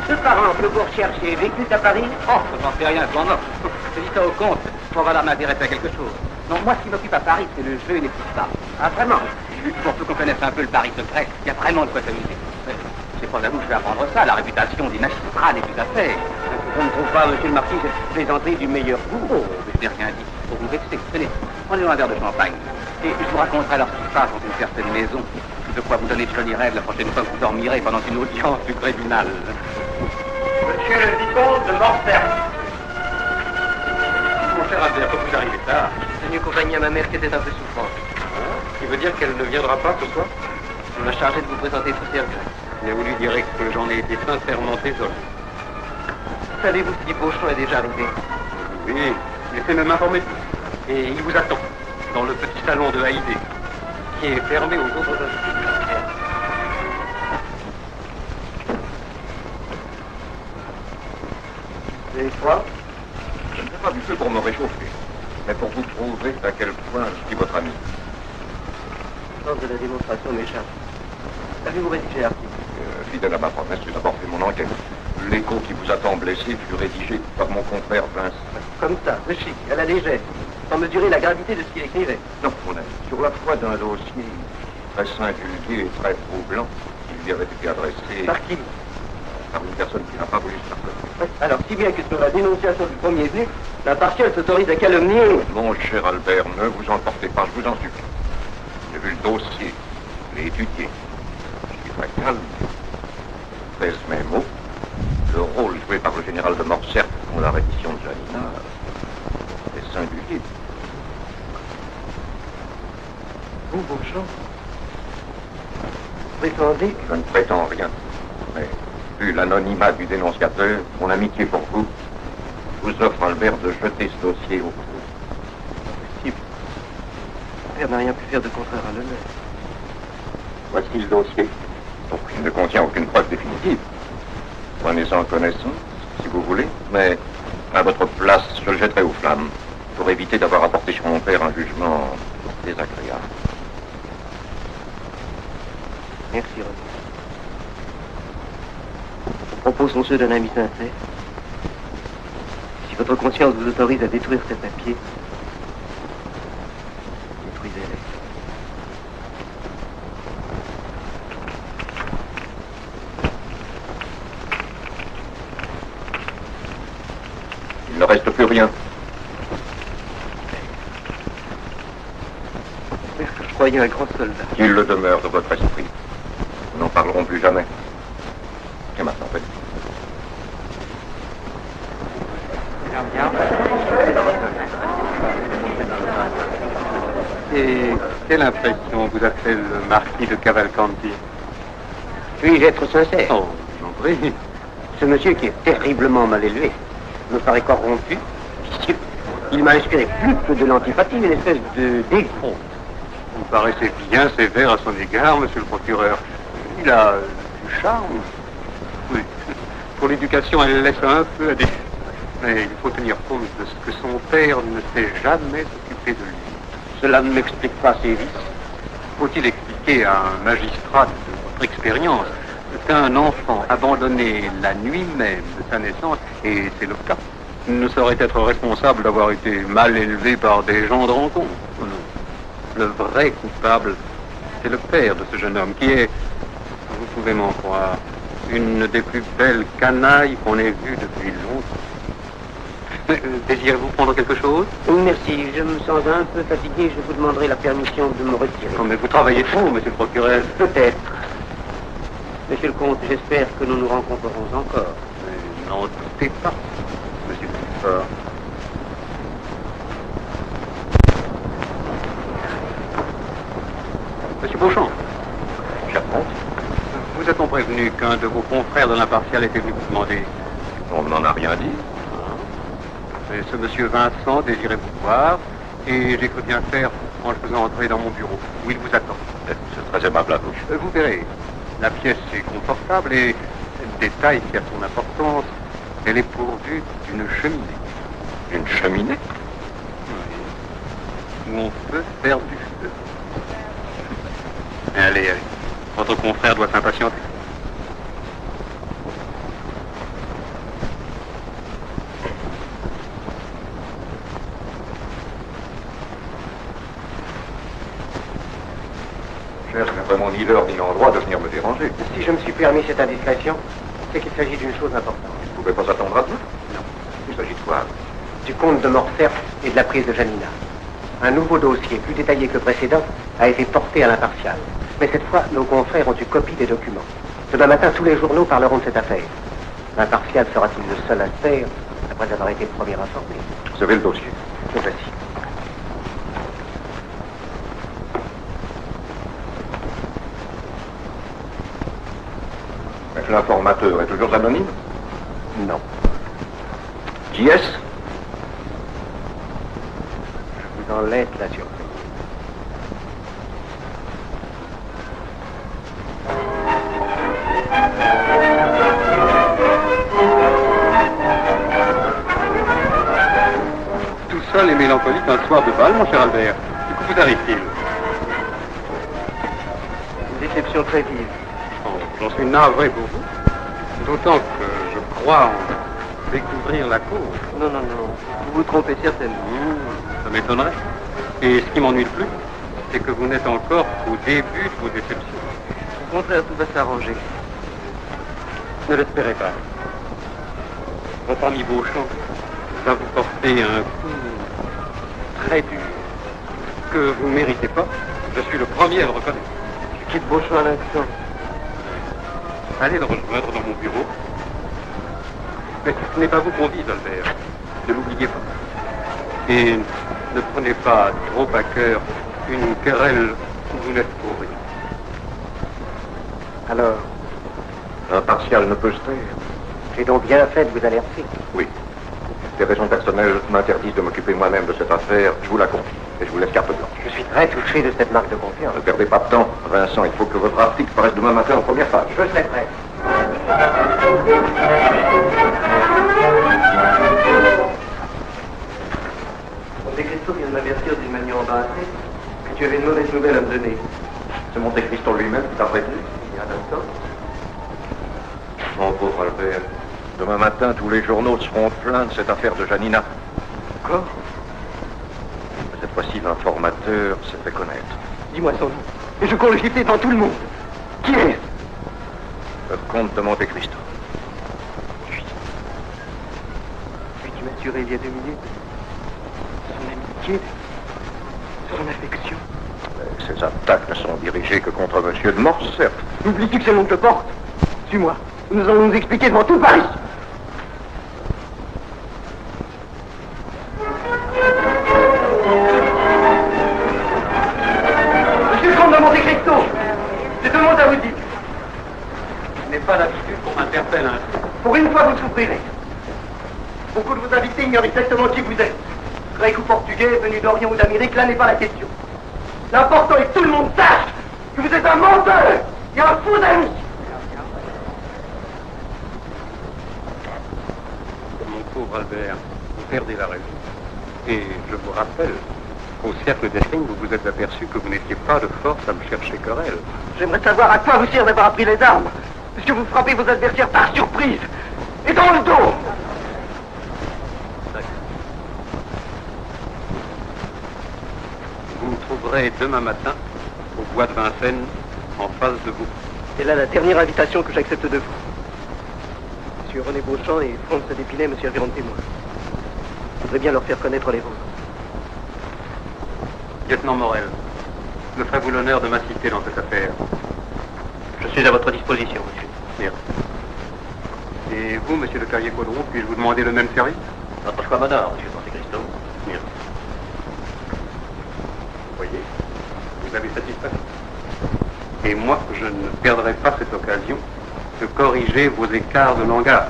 Deux parents que vous recherchez vécut à Paris? Oh, je n'en sais rien, je m'en offre. Je dis ça au comte, pour avoir m'intéresser à quelque chose. Non, moi, ce qui m'occupe à Paris, c'est le jeu et les petites femmes. Ah, vraiment? Surtout qu'on connaisse un peu le Paris secret, il y a vraiment de quoi s'amuser. C'est pas à vous que je vais apprendre ça, la réputation des magistrats n'est plus à faire. Je ne trouve pas, monsieur le marquis, cette plaisanterie du meilleur goût. Oh, mais je n'ai rien dit, pour vous vexer. Tenez, prenez un verre de champagne. Et je vous raconterai alors ce qui se passe dans une certaine maison. De quoi vous donner de jolis rêves la prochaine fois que vous dormirez pendant une audience du tribunal. Monsieur le vicomte de Morcerf. Mon cher Albert, comme vous arrivez tard. J'ai tenu compagnie à ma mère qui était un peu souffrante. Ce qui veut dire qu'elle ne viendra pas ce soir? On m'a chargé de vous présenter tous ses regrets. Mais vous lui direz que j'en ai été sincèrement désolé. Savez-vous si Beauchamp est déjà arrivé? Oui, il s'est même informé de vous. Et il vous attend dans le petit salon de Haïdé, qui est fermé aux autres invités. Et toi? Je ne fais pas du feu pour me réchauffer, mais pour vous prouver à quel point je suis votre ami. Le sens de la démonstration m'échappe. Avez-vous rédigé l'article? Fidèle à ma promesse, j'ai d'abord fait mon enquête. L'écho qui vous attend blessé fut rédigé par mon confrère Vince. Comme ça, de chic, à la légère, sans mesurer la gravité de ce qu'il écrivait. Non, mon ami, sur la foi d'un dossier très singulier et très troublant, qui lui avait été adressé Par qui? par une personne qui n'a pas voulu se faire connaître. Alors, si bien que sur la dénonciation du premier venu, l'impartial s'autorise à calomnier. Mon cher Albert, ne vous emportez pas, je vous en supplie. J'ai vu le dossier, je l'ai étudié. Je suis très calme. Pèse mes mots. Le rôle joué par le général de Morcerf dans la reddition de Janina est singulier. Vous, Beauchamp, prétendez? Je ne prétends rien, mais vu l'anonymat du dénonciateur, mon amitié pour vous, je vous offre, Albert, de jeter ce dossier au feu. Si. Mon père n'a rien pu faire de contraire à l'honneur. Voici le dossier. Donc, il ne contient aucune preuve définitive. Prenez-en connaissance, si vous voulez, mais à votre place, je le jetterai aux flammes, pour éviter d'avoir apporté sur mon père un jugement désagréable. Merci, René. Vos propos sont ceux d'un ami sincère. Si votre conscience vous autorise à détruire ces papiers, détruisez-les. Il ne reste plus rien. Est-ce que je croyais un grand soldat? Qu'il le demeure de votre esprit. Nous n'en parlerons plus jamais. Et maintenant, faites. Et quelle impression vous a fait le marquis de Cavalcanti? Puis-je être sincère? Oh, j'en prie. Ce monsieur qui est terriblement mal élevé me paraît corrompu, vicieux. Il m'a inspiré plus que de l'antipathie, une espèce de dégoût. Vous paraissez bien sévère à son égard, monsieur le procureur. Il a du charme. Oui. Pour l'éducation, elle laisse un peu à désirer. Mais il faut tenir compte de ce que son père ne s'est jamais occupé de lui. Cela ne m'explique pas ses vices. Faut-il expliquer à un magistrat de votre expérience qu'un enfant abandonné la nuit même de sa naissance, et c'est le cas, ne saurait être responsable d'avoir été mal élevé par des gens de rencontre? Non. Le vrai coupable, c'est le père de ce jeune homme, qui est, vous pouvez m'en croire, une des plus belles canailles qu'on ait vues depuis longtemps. Désirez-vous prendre quelque chose? Merci, je me sens un peu fatigué, je vous demanderai la permission de me retirer. Non, mais vous travaillez trop, monsieur le procureur. Peut-être. Monsieur le comte, j'espère que nous nous rencontrerons encore. Mais n'en doutez pas, monsieur le Villefort. Monsieur Beauchamp. Cher comte, Vous a-t-on prévenu qu'un de vos confrères de l'impartial était venu vous demander? on n'en a rien dit. Mais ce monsieur Vincent désirait vous voir, et j'ai cru bien faire en le faisant entrer dans mon bureau, où il vous attend. C'est très aimable à vous. Vous verrez, la pièce est confortable et, détail qui a son importance, elle est pourvue d'une cheminée. Une cheminée? Oui. Où on peut faire du feu. Allez, allez. Votre confrère doit s'impatienter. ni l'heure ni l'endroit de venir me déranger. Si je me suis permis cette indiscrétion, c'est qu'il s'agit d'une chose importante. Vous ne pouvez pas attendre à tout? Non. Il s'agit de quoi? Du comte de Morcerf et de la prise de Janina. Un nouveau dossier, plus détaillé que le précédent, a été porté à l'impartial. Mais cette fois, nos confrères ont eu copie des documents. Demain matin, tous les journaux parleront de cette affaire. L'impartial sera-t-il le seul à le faire, après avoir été le premier informé? Vous avez le dossier? Le voici. L'informateur est toujours anonyme? Non. Qui est-ce? Je vous en laisse la surprise. Tout seul et mélancolique un soir de bal, mon cher Albert. Du coup, vous arrive-t-il? Une déception très vive. Oh, j'en suis navré pour vous. D'autant que je crois en découvrir la cause. Non, non, non. Vous vous trompez certainement. Ça m'étonnerait. Et ce qui m'ennuie le plus, c'est que vous n'êtes encore qu'au début de vos déceptions. Au contraire, tout va s'arranger. Ne l'espérez pas. Votre ami Beauchamp va vous porter un coup très dur que vous ne méritez pas. Je suis le premier à le reconnaître. Je quitte Beauchamp à l'instant. Allez le rejoindre dans mon bureau. Mais ce n'est pas vous qu'on vise, Albert. Ne l'oubliez pas. Et ne prenez pas trop à cœur une querelle où vous n'êtes pour rien. Alors, L'impartial ne peut se taire. j'ai donc bien fait de vous alerter. Oui. Des raisons personnelles m'interdisent de m'occuper moi-même de cette affaire. Je vous la confie et je vous laisse carte blanche. Je suis très touché de cette marque de confiance. Ne perdez pas de temps, Vincent. Il faut que votre article paraisse demain matin en première page. Je serai prêt. Monte Cristo vient de m'avertir d'une manière embarrassée que tu avais une mauvaise nouvelle à me donner. C'est Monte Cristo lui-même qui t'a prévenu? Il y a un instant. Mon pauvre Albert, demain matin, tous les journaux seront pleins de cette affaire de Janina. Encore? Cette fois-ci, l'informateur s'est fait connaître. Dis-moi son nom. Et je cours le gifler devant tout le monde. Qui est-ce? Le comte de Monte Cristo. Lui qui m'a assuré il y a 2 minutes son amitié, son affection. Ces attaques ne sont dirigées que contre Monsieur de Morcerf. N'oublies-tu que c'est mon que porte? Suis-moi. Nous allons nous expliquer devant tout Paris. Monsieur le comte de Monte Cristo, j'ai 2 mots à vous dire. Je n'ai pas l'habitude qu'on m'interpelle ainsi. Pour une fois, vous souffrirez. Beaucoup de vos invités ignorent exactement qui vous êtes. Grec ou portugais, venu d'Orient ou d'Amérique, là n'est pas la question. L'important est que tout le monde sache que vous êtes un menteur et un faux ami. Mon pauvre Albert, vous perdez la raison. Et je vous rappelle qu'au cercle d'Esling, vous vous êtes aperçu que vous n'étiez pas de force à me chercher querelle. J'aimerais savoir à quoi vous sert d'avoir appris les armes, puisque vous frappez vos adversaires par surprise et dans le dos. Vous me trouverez demain matin au bois de Vincennes, en face de vous. C'est là la dernière invitation que j'accepte de vous. Monsieur René Beauchamp et Franz d'Épinay me serviront de témoins. Je voudrais bien leur faire connaître les vôtres. Lieutenant Morel, me ferez-vous l'honneur de m'assister dans cette affaire? Je suis à votre disposition, monsieur. Merci. Et vous, monsieur le carrier Caudron, puis-je vous demander le même service? Notre choix bonheur, monsieur Monte Cristo. Merci. Vous voyez, vous avez satisfaction. Et moi, je ne perdrai pas cette occasion de corriger vos écarts de langage.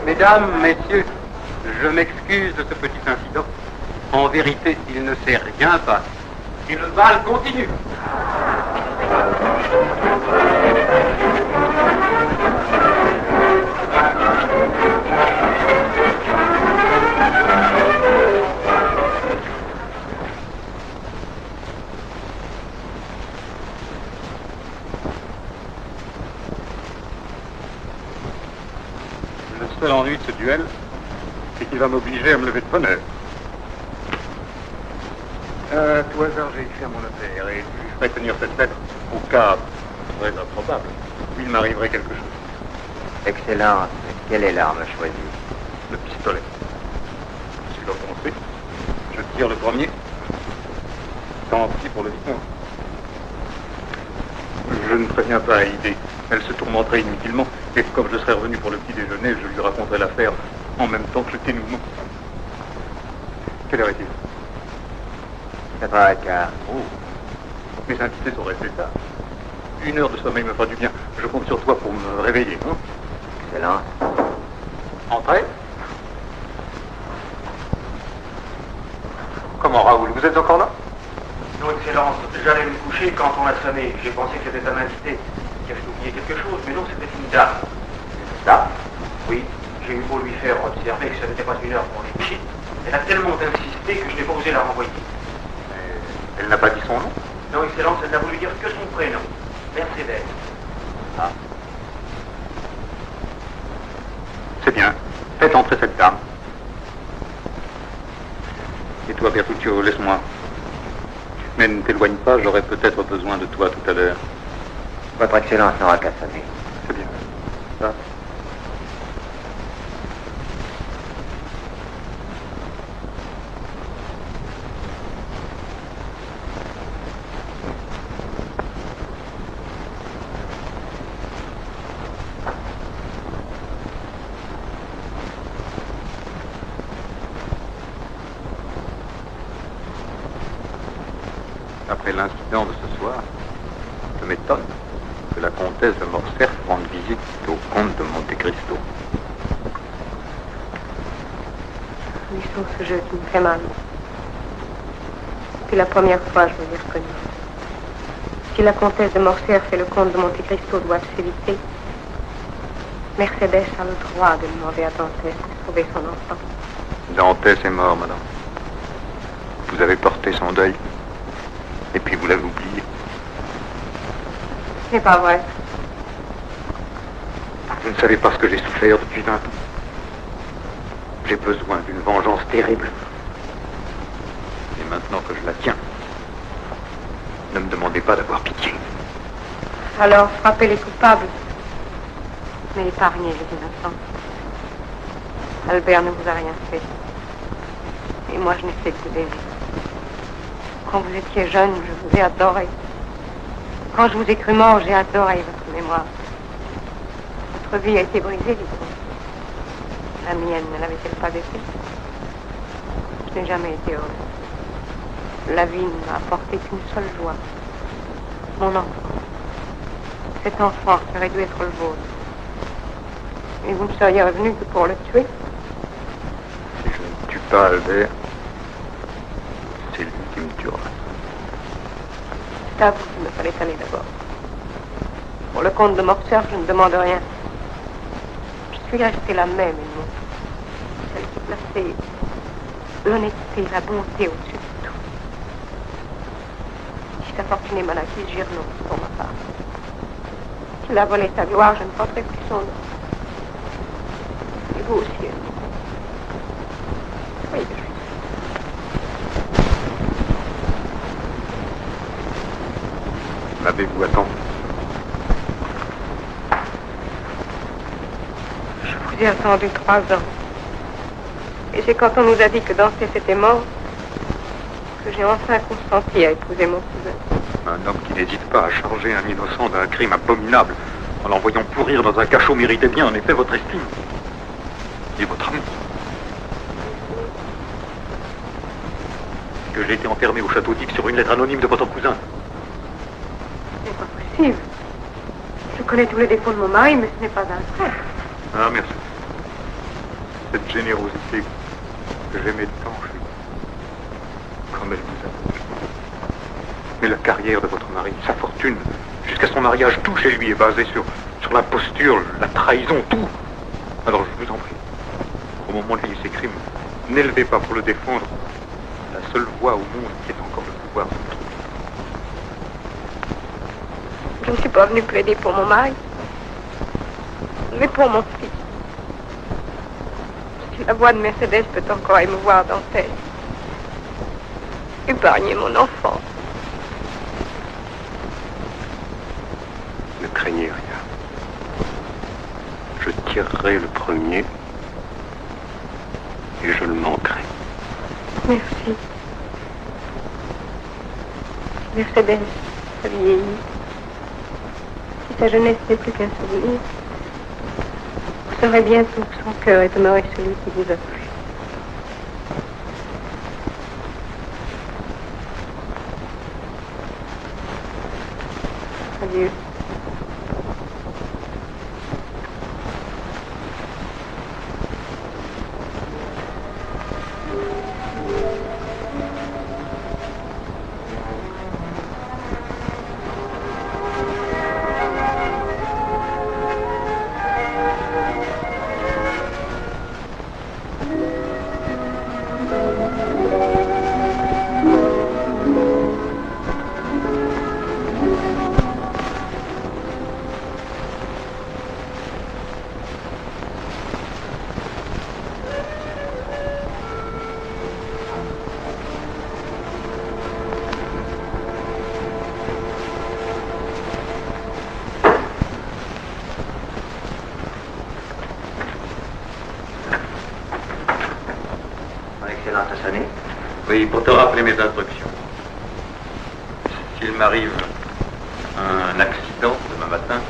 Mesdames, messieurs, je m'excuse de ce petit incident. En vérité, il ne s'est rien passé. Et le bal continue. seul ennui de ce duel, c'est qu'il va m'obliger à me lever de bonne heure. À tout hasard, j'ai écrit à mon notaire et je lui ferai tenir cette lettre au cas très improbable où il m'arriverait quelque chose. Excellence. Quelle est l'arme choisie? Le pistolet. Si je dois commencer, je tire le premier. Tant pis pour le vicomte. Je ne préviens pas à idée. Elle se tourmenterait inutilement, et comme je serais revenu pour le petit déjeuner, je lui raconterai l'affaire en même temps que le dénouement. Quelle heure est-il? 4h15. Oh, mes invités sont restés tard. 1 heure de sommeil me fera du bien. Je compte sur toi pour me réveiller, hein? Excellence. Entrez. Comment, Raoul, vous êtes encore là? Non, Excellence, j'allais me coucher quand on a sonné. J'ai pensé que c'était un invité qui avait oublié quelque chose, mais non, c'était une dame. Une dame? Oui, j'ai eu beau lui faire observer que ce n'était pas une heure pour les coucher. Elle a tellement insisté que je n'ai pas osé la renvoyer. Elle n'a pas dit son nom? Non, Excellence, elle n'a voulu dire que son prénom. Mercedes. Ah. C'est bien. Faites entrer cette dame. Et toi, Bertuccio, laisse-moi. Mais ne t'éloigne pas, j'aurai peut-être besoin de toi tout à l'heure. Votre Excellence n'aura qu'à sonner. C'est bien. Ça. Après l'incident de ce soir, je m'étonne que la comtesse de Morcerf rende visite au comte de Monte Cristo. Oui, sur ce jeu qui me fait mal. Depuis la première fois, je vous ai reconnu. Si la comtesse de Morcerf et le comte de Monte Cristo doivent s'éviter, Mercedes a le droit de demander à Dantès de sauver son enfant. Dantès est mort, madame. Vous avez porté son deuil. Et puis vous l'avez oublié. Ce n'est pas vrai. Vous ne savez pas ce que j'ai souffert depuis 20 ans. J'ai besoin d'une vengeance terrible. Et maintenant que je la tiens, ne me demandez pas d'avoir pitié. Alors, frappez les coupables, mais épargnez les innocents. Albert ne vous a rien fait. Et moi, je n'ai fait que vous aimer. Quand vous étiez jeune, je vous ai adoré. Quand je vous ai cru mort, j'ai adoré votre mémoire. Votre vie a été brisée, dites-vous. La mienne ne l'avait-elle pas été? Je n'ai jamais été heureuse. La vie ne m'a apporté qu'une seule joie. Mon enfant. Cet enfant qui aurait dû être le vôtre. Et vous ne seriez revenu que pour le tuer? Si je ne tue pas Albert, c'est lui qui me tuera. C'est à vous qu'il me fallait aller d'abord. Pour le comte de Morcerf, je ne demande rien. Je suis restée la même, Edmond. Celle qui plaçait l'honnêteté, la bonté au-dessus de tout. Si sa fortune est mal acquise, j'y renonce pour ma part. S'il a volé sa gloire, je ne porterai plus son nom. Et vous aussi, Edmond. Soyez juste. M'avez-vous attendu? Je vous ai attendu 3 ans. Et c'est quand on nous a dit que Dantès était mort que j'ai enfin consenti à épouser mon cousin. Un homme qui n'hésite pas à charger un innocent d'un crime abominable en l'envoyant pourrir dans un cachot méritait bien en effet votre estime et votre amour. Que j'ai été enfermé au château d'Ix sur une lettre anonyme de votre cousin. Ce n'est pas possible. Je connais tous les défauts de mon mari, mais ce n'est pas un frère. Ah, merci. Cette générosité que j'aimais tant chez vous, comme elle vous a plu. Mais la carrière de votre mari, sa fortune, jusqu'à son mariage, tout chez lui est basé sur l'imposture, la trahison, tout. Alors je vous en prie, au moment de ses crimes, n'élevez pas pour le défendre la seule voix au monde qui ait encore le pouvoir de le trouver. Je ne suis pas venue plaider pour mon mari, mais pour mon fils. La voix de Mercedes peut encore émouvoir Dantès. Épargnez mon enfant. Ne craignez rien. Je tirerai le premier et je le manquerai. Merci. Mercedes a vieilli. Si sa jeunesse n'est plus qu'un souvenir, vous saurez bientôt que son cœur est demeuré celui qui vous a plu. Adieu. Oui, pour te rappeler mes instructions. S'il m'arrive un accident demain matin,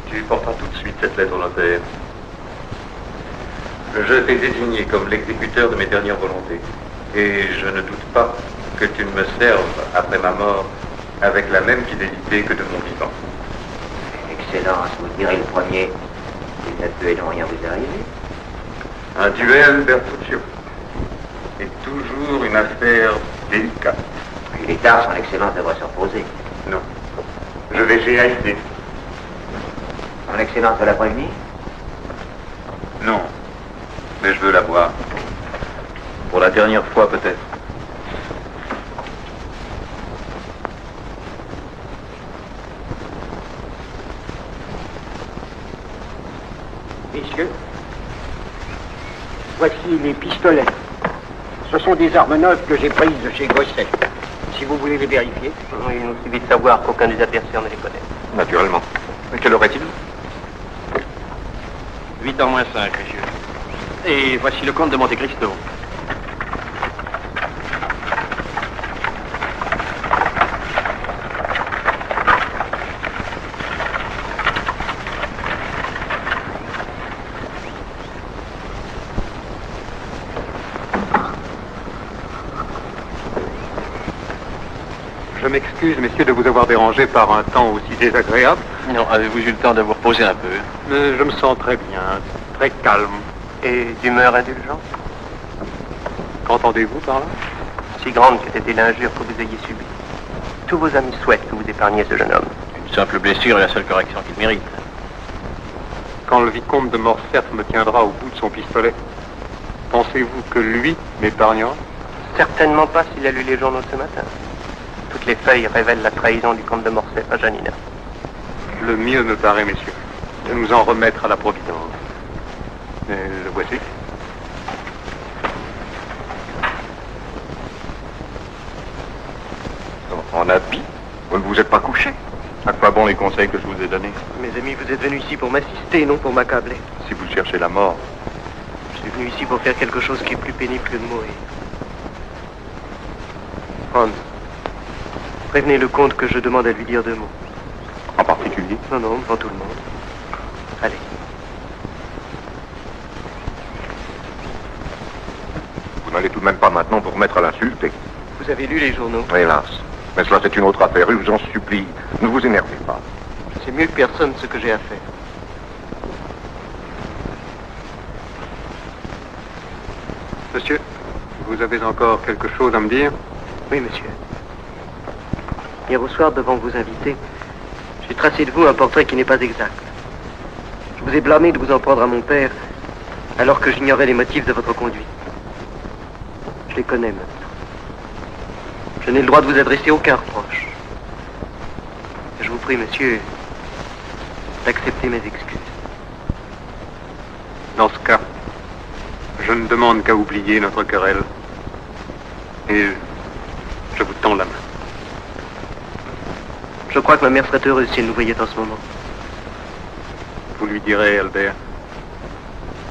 tu porteras tout de suite cette lettre au notaire. Je t'ai désigné comme l'exécuteur de mes dernières volontés. Et je ne doute pas que tu ne me serves, après ma mort, avec la même fidélité que de mon vivant. Excellence, vous direz le premier. Si ça peut et non rien vous arriver. Un duel, Bertuccio, est toujours une affaire délicate. Il est tard, son Excellence devrait se reposer. Non. Je vais GASD. Son Excellence de la prévenir? Non. Mais je veux la voir. Pour la dernière fois, peut-être. Messieurs, voici les pistolets. Ce sont des armes neuves que j'ai prises de chez Grosset. Si vous voulez les vérifier. Oui, il nous suffit de savoir qu'aucun des adversaires ne les connaît. Naturellement. Mais quelle heure est-il? 8h moins 5, messieurs. Et voici le comte de Monte Cristo. Je m'excuse, messieurs, de vous avoir dérangé par un temps aussi désagréable. Non, avez-vous eu le temps de vous reposer un peu? Mais je me sens très bien, très calme. Et d'humeur indulgente? Qu'entendez-vous par là? Si grande qu'était l'injure que vous ayez subie. Tous vos amis souhaitent que vous épargniez ce jeune homme. Une simple blessure est la seule correction qu'il mérite. Quand le vicomte de Morcerf me tiendra au bout de son pistolet, pensez-vous que lui m'épargnera? Certainement pas s'il a lu les journaux ce matin. Toutes les feuilles révèlent la trahison du comte de Morcerf à Janina. Le mieux me paraît, messieurs, de nous en remettre à la Providence. Et le voici. En habit? Vous ne vous êtes pas couché? À quoi bon les conseils que je vous ai donnés? Mes amis, vous êtes venus ici pour m'assister, non pour m'accabler. Si vous cherchez la mort. Je suis venu ici pour faire quelque chose qui est plus pénible que de mourir. Franz, prévenez le comte que je demande à lui dire 2 mots. En particulier? Non, non, devant tout le monde. Allez. Vous n'allez tout de même pas maintenant vous remettre à l'insulter. Vous avez lu les journaux? Hélas. Mais cela, c'est une autre affaire. Je vous en supplie. Ne vous énervez pas. Je sais mieux que personne ce que j'ai à faire. Monsieur, vous avez encore quelque chose à me dire? Oui, monsieur. Hier au soir, devant vos invités, j'ai tracé de vous un portrait qui n'est pas exact. Je vous ai blâmé de vous en prendre à mon père, alors que j'ignorais les motifs de votre conduite. Je les connais maintenant. Je n'ai le droit de vous adresser aucun reproche. Je vous prie, monsieur, d'accepter mes excuses. Dans ce cas, Je ne demande qu'à oublier notre querelle. Et je vous tends la main. Je crois que ma mère serait heureuse si elle nous voyait en ce moment. Vous lui direz, Albert,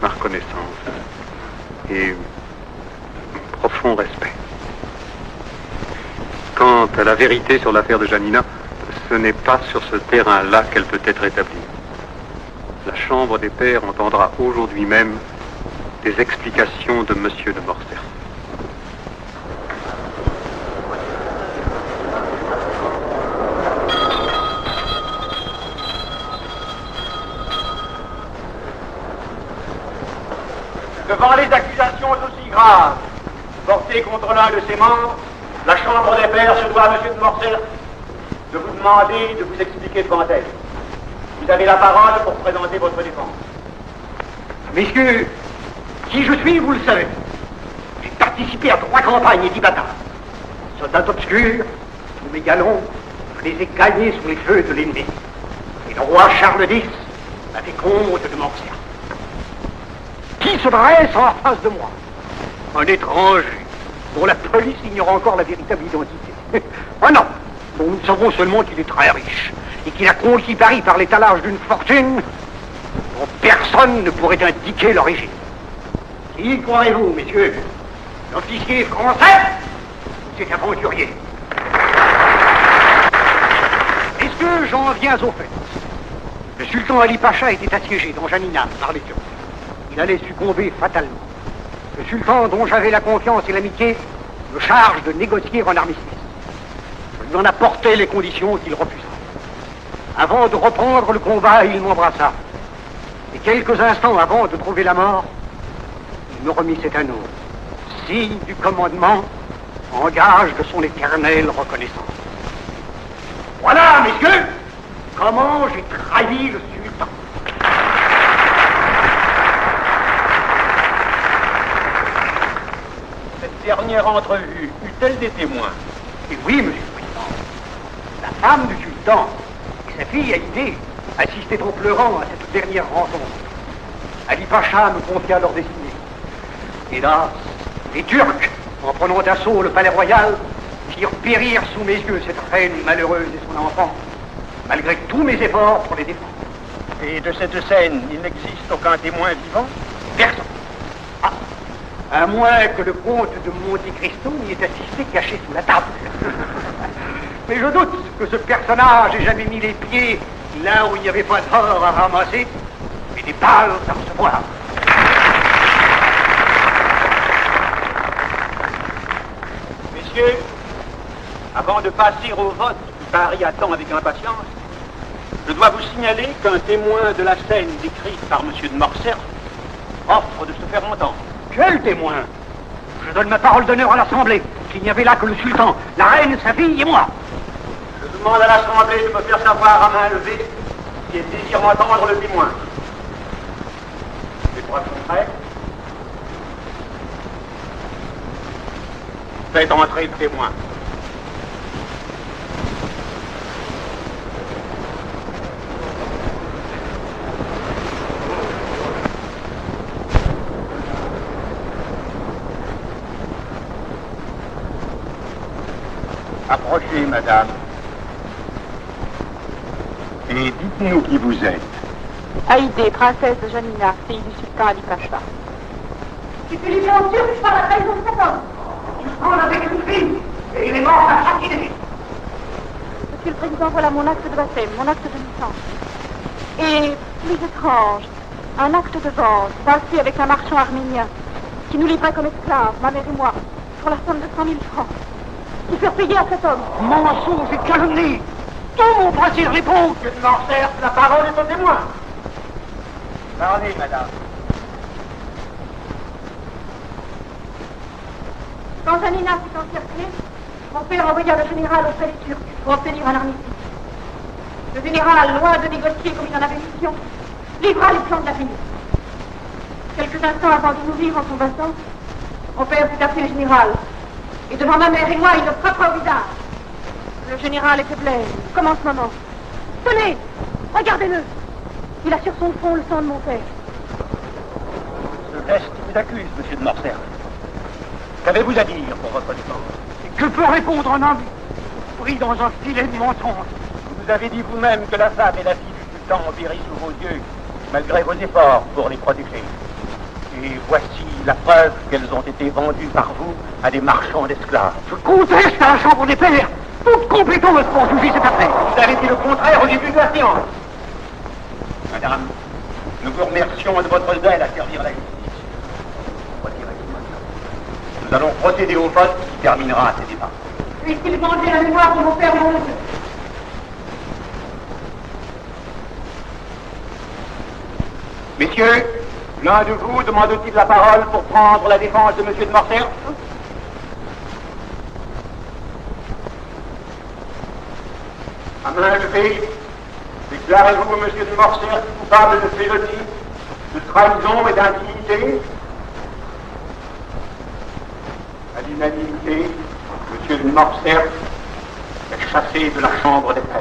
ma reconnaissance et profond respect. Quant à la vérité sur l'affaire de Janina, ce n'est pas sur ce terrain-là qu'elle peut être établie. La Chambre des Pairs entendra aujourd'hui même des explications de Monsieur de Morcerf. Devant les accusations aussi graves portées contre l'un de ses membres, la Chambre des Pairs se doit à M. de Morcerf de vous demander de vous expliquer devant elle. Vous avez la parole pour présenter votre défense. Messieurs, qui je suis, vous le savez. J'ai participé à 3 campagnes et 10 batailles. Soldats obscurs, tous mes galons, je les ai gagnés sous les feux de l'ennemi. Et le roi Charles X m'a fait comte de Morcerf. Qui se dresse en face de moi? Un étranger dont la police ignore encore la véritable identité. Ah non, dont nous savons seulement qu'il est très riche et qu'il a conquis Paris par l'étalage d'une fortune dont personne ne pourrait indiquer l'origine. Qui croirez-vous, messieurs? L'officier français ou cet aventurier? Est-ce que j'en viens au fait? Le sultan Ali Pacha était assiégé dans Janina par les Turcs. Il allait succomber fatalement. Le sultan, dont j'avais la confiance et l'amitié, me charge de négocier un armistice. Je lui en apportais les conditions qu'il refusa. Avant de reprendre le combat, il m'embrassa. Et quelques instants avant de trouver la mort, il me remit cet anneau, signe du commandement, en gage de son éternelle reconnaissance. Voilà, messieurs, comment j'ai trahi le sultan. Cette dernière entrevue eut-elle des témoins? Et oui, monsieur le président. La femme du sultan et sa fille Haïdé assistaient en pleurant à cette dernière rencontre. Ali Pacha me confia leur destinée. Hélas, les Turcs, en prenant d'assaut le palais royal, firent périr sous mes yeux cette reine malheureuse et son enfant, malgré tous mes efforts pour les défendre. Et de cette scène, il n'existe aucun témoin vivant? Personne. Ah, à moins que le comte de Monte Cristo n'y ait assisté caché sous la table. Mais je doute que ce personnage ait jamais mis les pieds là où il n'y avait pas d'or à ramasser et des balles à recevoir. Messieurs, avant de passer au vote que Paris attend avec impatience, je dois vous signaler qu'un témoin de la scène décrite par M. de Morcerf offre de se faire entendre. Quel témoin? Je donne ma parole d'honneur à l'Assemblée qu'il n'y avait là que le sultan, la reine, sa fille et moi. Je demande à l'Assemblée de me faire savoir à main levée si elle désire entendre le témoin. Les trois sont prêts. Faites entrer le témoin. Approchez, madame. Et dites-nous qui vous êtes. Haïdé, princesse de Janina, fille du sultan Ali Pacha. Tu peux lui faire en sûr que je parle à la trahison de cet homme. Il se prend avec une fille et il est mort assassiné. Monsieur le Président, voilà mon acte de baptême, mon acte de naissance. Et, plus étrange, un acte de vente, passé avec un marchand arménien, qui nous livrait comme esclaves, ma mère et moi, pour la somme de 100 000 francs. Qui furent payés à cet homme. Mensonge et calomnie. Tout mon principe répond. Que de Morcerf, la parole est au témoin. Parlez, madame. Quand Janina fut encerclée, mon père envoya le général auprès des Turcs pour obtenir un armistice. Le général, loin de négocier comme il en avait mission, livra les plans de la ville. Quelques instants avant de mourir en son bassin, mon père fut appelé le général. Et devant ma mère et moi, il nous frappa au visage. Le général était blême, comme en ce moment. Tenez, regardez-le. Il a sur son front le sang de mon père. Ce geste vous accuse, monsieur de Morcerf. Qu'avez-vous à dire pour votre défense? Et que peut répondre un homme pris dans un filet de mensonges? Vous avez dit vous-même que la femme et la fille du sultan ont péri sous vos yeux, malgré vos efforts pour les protéger. Et voici la preuve qu'elles ont été vendues par vous à des marchands d'esclaves. Je conteste à la Chambre des Pairs toute compétence pour juger cette affaire. Vous avez dit le contraire au début de la séance. Madame, nous vous remercions de votre zèle à servir la justice. Retirez-vous. Nous allons procéder au vote qui terminera ces débats. Puisse-t-il venger la mémoire de mon père mon oncle? Messieurs, l'un de vous demande-t-il la parole pour prendre la défense de monsieur de Morcerf? À main levée, déclarez-vous monsieur de Morcerf coupable de féronie, de trahison et d'indignité? À l'unanimité, monsieur de Morcerf est chassé de la Chambre des Pairs.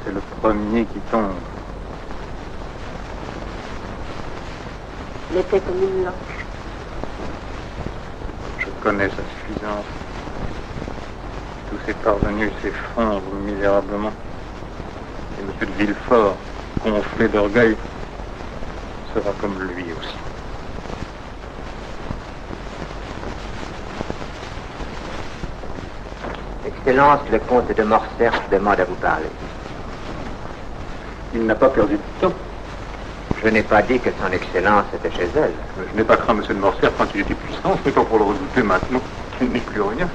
C'est le premier qui tombe. Il était comme une loque. Je connais sa suffisance. Tous ses parvenus s'effondrent misérablement. Et M. de Villefort, gonflé d'orgueil, sera comme lui aussi. Excellence, le comte de Morcerf demande à vous parler. Il n'a pas perdu de temps. Je n'ai pas dit que son excellence était chez elle. Je n'ai pas craint M. de Morcerf quand il était puissant, mais tant pour le redouter maintenant qu'il n'est plus rien.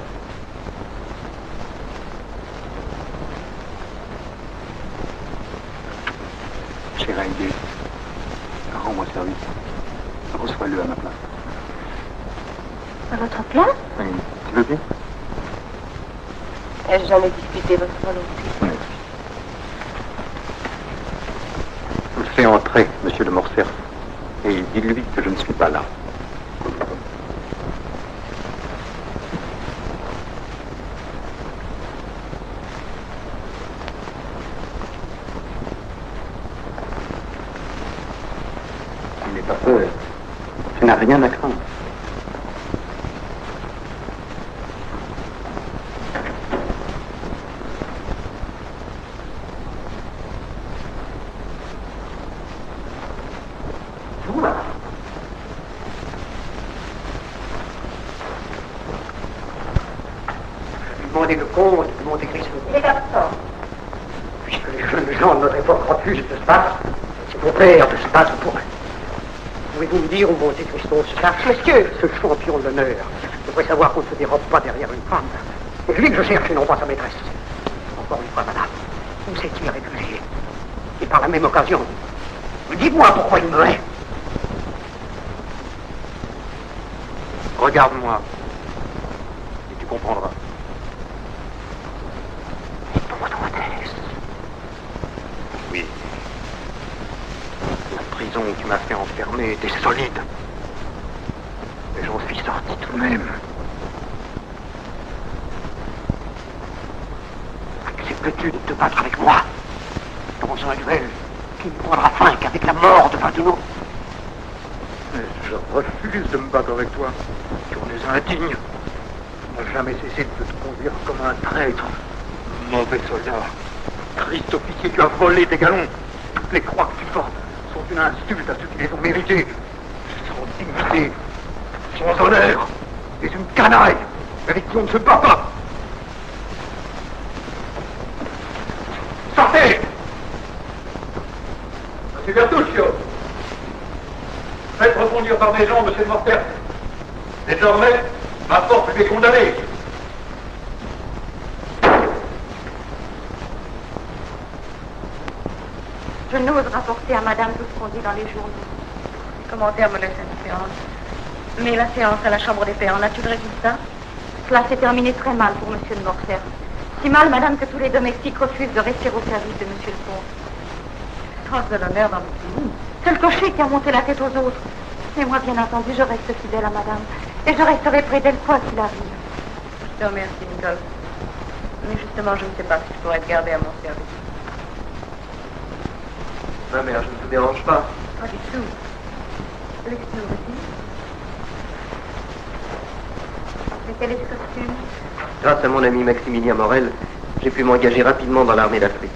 Cher Haïdé, rends-moi service. Reçois-le à ma place. À votre place? Oui, tu veux bien? Ai-je jamais discuté votre volonté? Oui. Fais entrer, monsieur de Morcerf, et dis-lui que je ne suis pas là. Tu n'es pas peur. Tu n'as rien à craindre. Demandez le comte de Monte Cristo. Il est absent. Puisque les jeunes gens de notre époque refusent de se battre, c'est mon père de se battre pour eux. Pouvez-vous me dire où Monte Cristo se cache? Monsieur, ce champion de l'honneur devrait savoir qu'on ne se dérobe pas derrière une femme. C'est lui que je cherche et non pas sa maîtresse. Encore une fois, madame, où s'est-il réfugié? Et par la même occasion, dites-moi pourquoi il me hait. Regarde-moi, et tu comprendras. Oui. La prison où tu m'as fait enfermer était solide. Mais j'en suis sorti tout de même. Acceptes-tu de te battre avec moi dans un duel qui ne prendra fin qu'avec la mort de Vadino? Je refuse de me battre avec toi. Tu en es indigne. Tu n'as jamais cessé de te conduire comme un traître. Mauvais soldat. Triste officier, tu as volé tes galons. Toutes les croix que tu portes sont une insulte à ceux qui les ont méritées. Sans dignité, sans honneur. Tu es une canaille avec qui on ne se bat pas. Sortez! Monsieur Bertuccio, faites reconduire par des gens, monsieur de Morcerf. Désormais, ma porte lui est condamnée. Je n'ose rapporter à madame tout ce qu'on dit dans les journaux. Les commentaires me laissent indifférente. Mais la séance à la Chambre des Pairs, en a-t-il le résultat? Cela s'est terminé très mal pour monsieur de Morcerf. Si mal, madame, que tous les domestiques refusent de rester au service de monsieur le comte. Sens de l'honneur dans le pays. C'est le cocher qui a monté la tête aux autres. Mais moi, bien entendu, je reste fidèle à madame. Et je resterai près d'elle quoi qu'il arrive. Je te remercie, Nicole. Mais justement, je ne sais pas si je pourrais te garder à mon service. Ma mère, je ne vous dérange pas. Pas du tout. L'excuse aussi. Mais quel est ce costume? Grâce à mon ami Maximilien Morel, j'ai pu m'engager rapidement dans l'armée d'Afrique.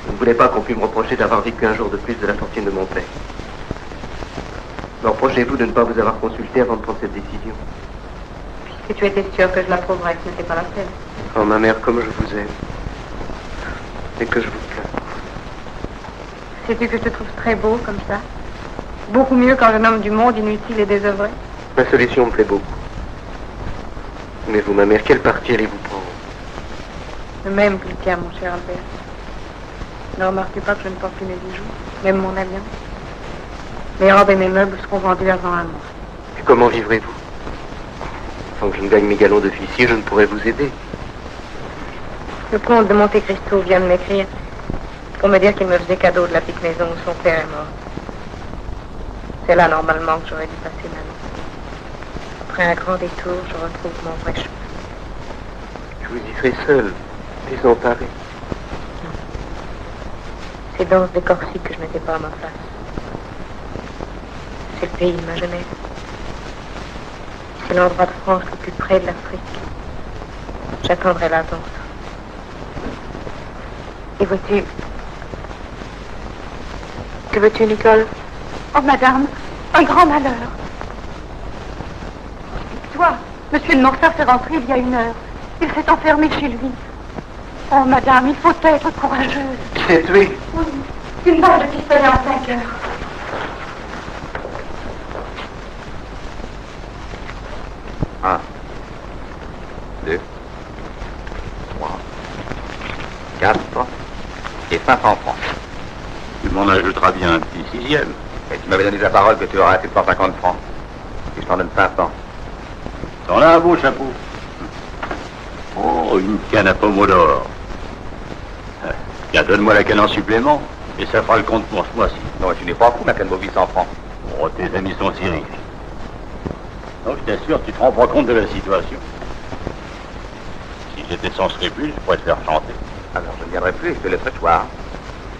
Je ne voulais pas qu'on puisse me reprocher d'avoir vécu un jour de plus de la fortune de mon père. Me reprochez-vous de ne pas vous avoir consulté avant de prendre cette décision? Puisque tu étais sûr que je l'approuverais, ce n'était pas la peine. Oh, ma mère, comme je vous aime. Et que je vous plains. Sais-tu que je te trouve très beau comme ça? Beaucoup mieux qu'un jeune homme du monde inutile et désœuvré. Ma solution me plaît beaucoup. Mais vous, ma mère, quel parti allez-vous prendre? Le même que le tien, mon cher Albert. Ne remarques-tu pas que je ne porte plus mes bijoux, même mon alliance? Mes robes et mes meubles seront vendus avant un mois. Et comment vivrez-vous? Tant que je ne gagne mes galons d'officier, je ne pourrai vous aider. Le comte de Monte Cristo vient de m'écrire pour me dire qu'il me faisait cadeau de la petite maison où son père est mort. C'est là, normalement, que j'aurais dû passer ma vie. Après un grand détour, je retrouve mon vrai chemin. Je vous y serai seul, désemparé. C'est dans ce décor-ci que je n'étais pas à ma place. C'est le pays de ma jeunesse. C'est l'endroit de France le plus près de l'Afrique. J'attendrai là donc. Et vois-tu... Que veux-tu, Nicole? Oh, madame, un grand malheur. Toi, monsieur de Morcerf est rentré il y a 1 heure. Il s'est enfermé chez lui. Oh, madame, il faut être courageuse. Qui s'est tué? Oui, une balle de pistolet en plein cœur. Un, 2, 3, 4 et 500 francs. Tu m'en ajouteras bien un petit 6e. Et tu m'avais donné la parole que tu auras 750 francs. Et je t'en donne 500. T'en as un beau chapeau. Oh, une canne à pomodore. Tiens, donne-moi la canne en supplément, et ça fera le compte pour ce mois-ci. Non, tu n'es pas fou, ma canne vaut 800 francs. Oh, tes amis sont si riches. Non, je t'assure, tu te rends pas compte de la situation. Si j'étais sans scrupules, je pourrais te faire chanter. Alors je ne viendrai plus et je te laisserai choir.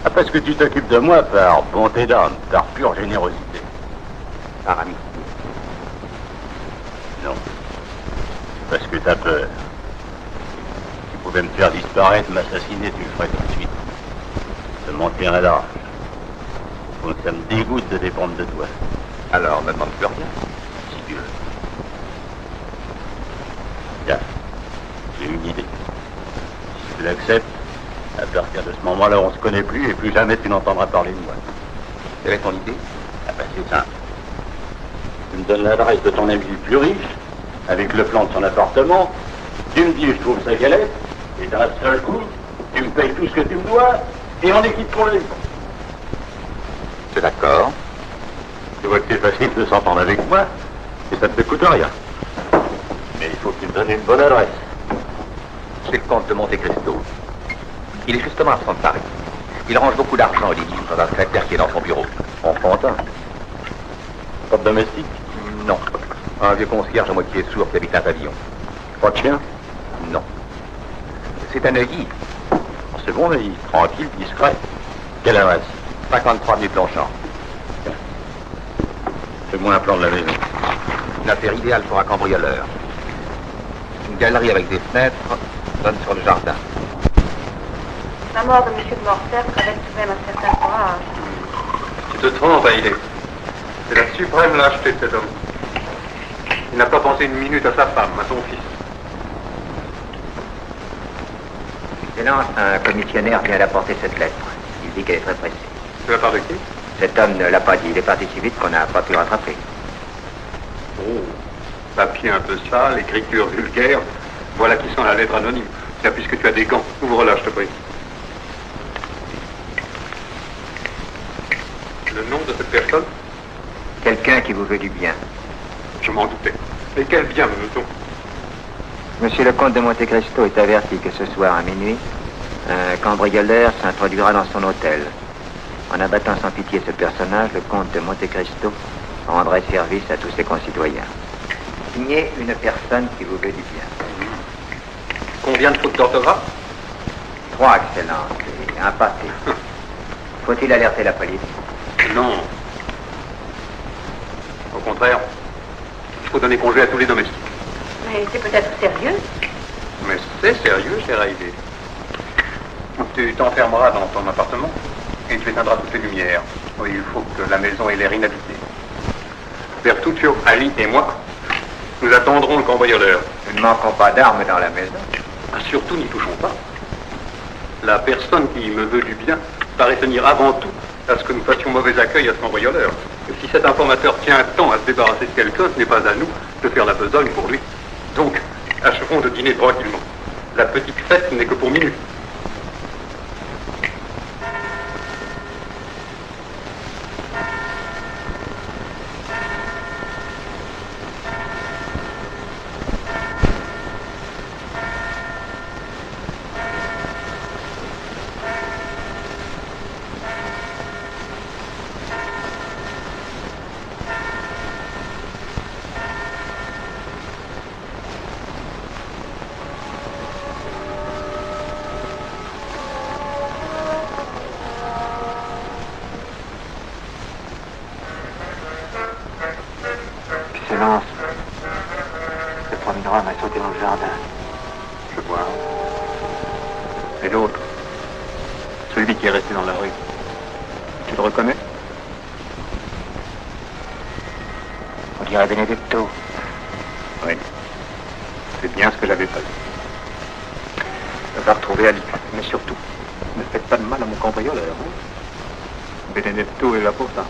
Ah, parce que tu t'occupes de moi par bonté d'âme, par pure générosité. Par amitié. Non. Parce que t'as peur. Tu pouvais me faire disparaître, m'assassiner, tu le ferais tout de suite. Ça m'en tient à l'âge. Donc ça me dégoûte de dépendre de toi. Alors, ne demande plus rien. Si tu veux. Tiens, j'ai une idée. Si tu l'acceptes, à partir de ce moment-là, on se connaît plus et plus jamais tu n'entendras parler de moi. Quelle est ton idée? Ah ben c'est simple. Tu me donnes l'adresse de ton ami le plus riche, avec le plan de son appartement, tu me dis je trouve sa galette, et d'un seul coup, tu me payes tout ce que tu me dois, et on est quitte pour la vie. C'est d'accord. Tu vois que c'est facile de s'entendre avec moi, et ça ne te coûte rien. Mais il faut que tu me donnes une bonne adresse. C'est le comte de Monte Cristo. Il est justement à son de Paris. Il range beaucoup d'argent et des livres dans un secrétaire qui est dans son bureau. Enfantin. Pas de domestique? Non. Un vieux concierge à moitié sourd qui habite un pavillon. Pas de chien? Non. C'est un œilly. C'est bon, mais tranquille, discret. Quelle adresse? 53 000 Blanchard. Fais-moi un plan de la maison. Une affaire idéale pour un cambrioleur. Une galerie avec des fenêtres donne sur le jardin. La mort de M. de Morcerf révèle tout de même un certain courage. Tu te trompes, Haïlé. C'est la suprême lâcheté de cet homme. Il n'a pas pensé une minute à sa femme, à son fils. Excellence, un commissionnaire vient d'apporter cette lettre. Il dit qu'elle est très pressée. De la part de qui? Cet homme ne l'a pas dit. Il est parti si vite qu'on n'a pas pu le rattraper. Oh, papier un peu sale, écriture vulgaire. Voilà qui sent la lettre anonyme. Tiens, puisque tu as des gants, ouvre-la, je te prie. Le nom de cette personne? Quelqu'un qui vous veut du bien. Je m'en doutais. Et quel bien me veut-on? Monsieur le comte de Monte Cristo est averti que ce soir à minuit, un cambrioleur s'introduira dans son hôtel. En abattant sans pitié ce personnage, le comte de Monte Cristo rendrait service à tous ses concitoyens. Signé une personne qui vous veut du bien. Combien de fautes d'orthographe? 3, Excellence, et un pâté. Faut-il alerter la police? Non. Au contraire, il faut donner congé à tous les domestiques. Mais c'est peut-être sérieux. Mais c'est sérieux, chère Heidi. Tu t'enfermeras dans ton appartement et tu éteindras toutes les lumières. Oui, il faut que la maison ait l'air inhabitée. Bertuccio, Ali et moi, nous attendrons le cambrioleur. Nous ne manquons pas d'armes dans la maison. Ah, surtout, n'y touchons pas. La personne qui me veut du bien paraît tenir avant tout à ce que nous fassions mauvais accueil à ce cambrioleur. Et si cet informateur tient tant à se débarrasser de quelqu'un, ce n'est pas à nous de faire la besogne pour lui. Donc, achevons de dîner tranquillement. La petite fête n'est que pour minuit. Excellence, le premier homme a sauté dans le jardin. Je vois. Et l'autre, celui qui est resté dans la rue, tu le reconnais? On dirait Benedetto. Oui. C'est bien ce que j'avais pas dit. Va retrouver Ali. Mais surtout, ne faites pas de mal à mon cambrioleur. Hein? Benedetto est là pour ça.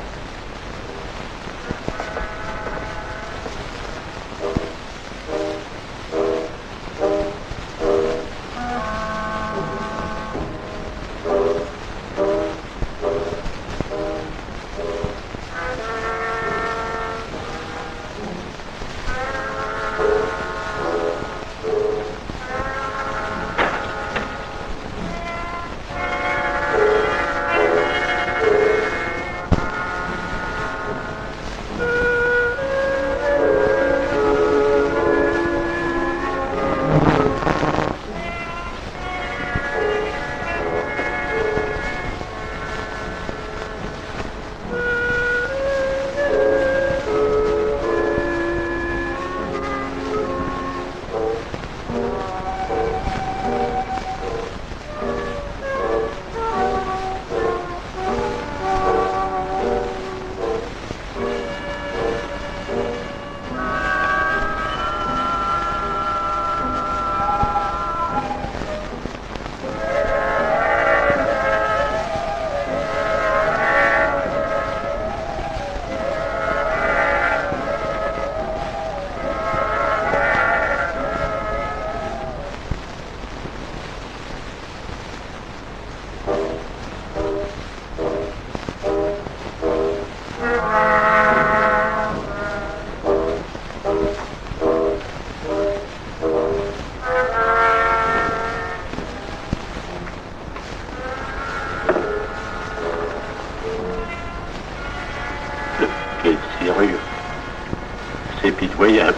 C'est pitoyable.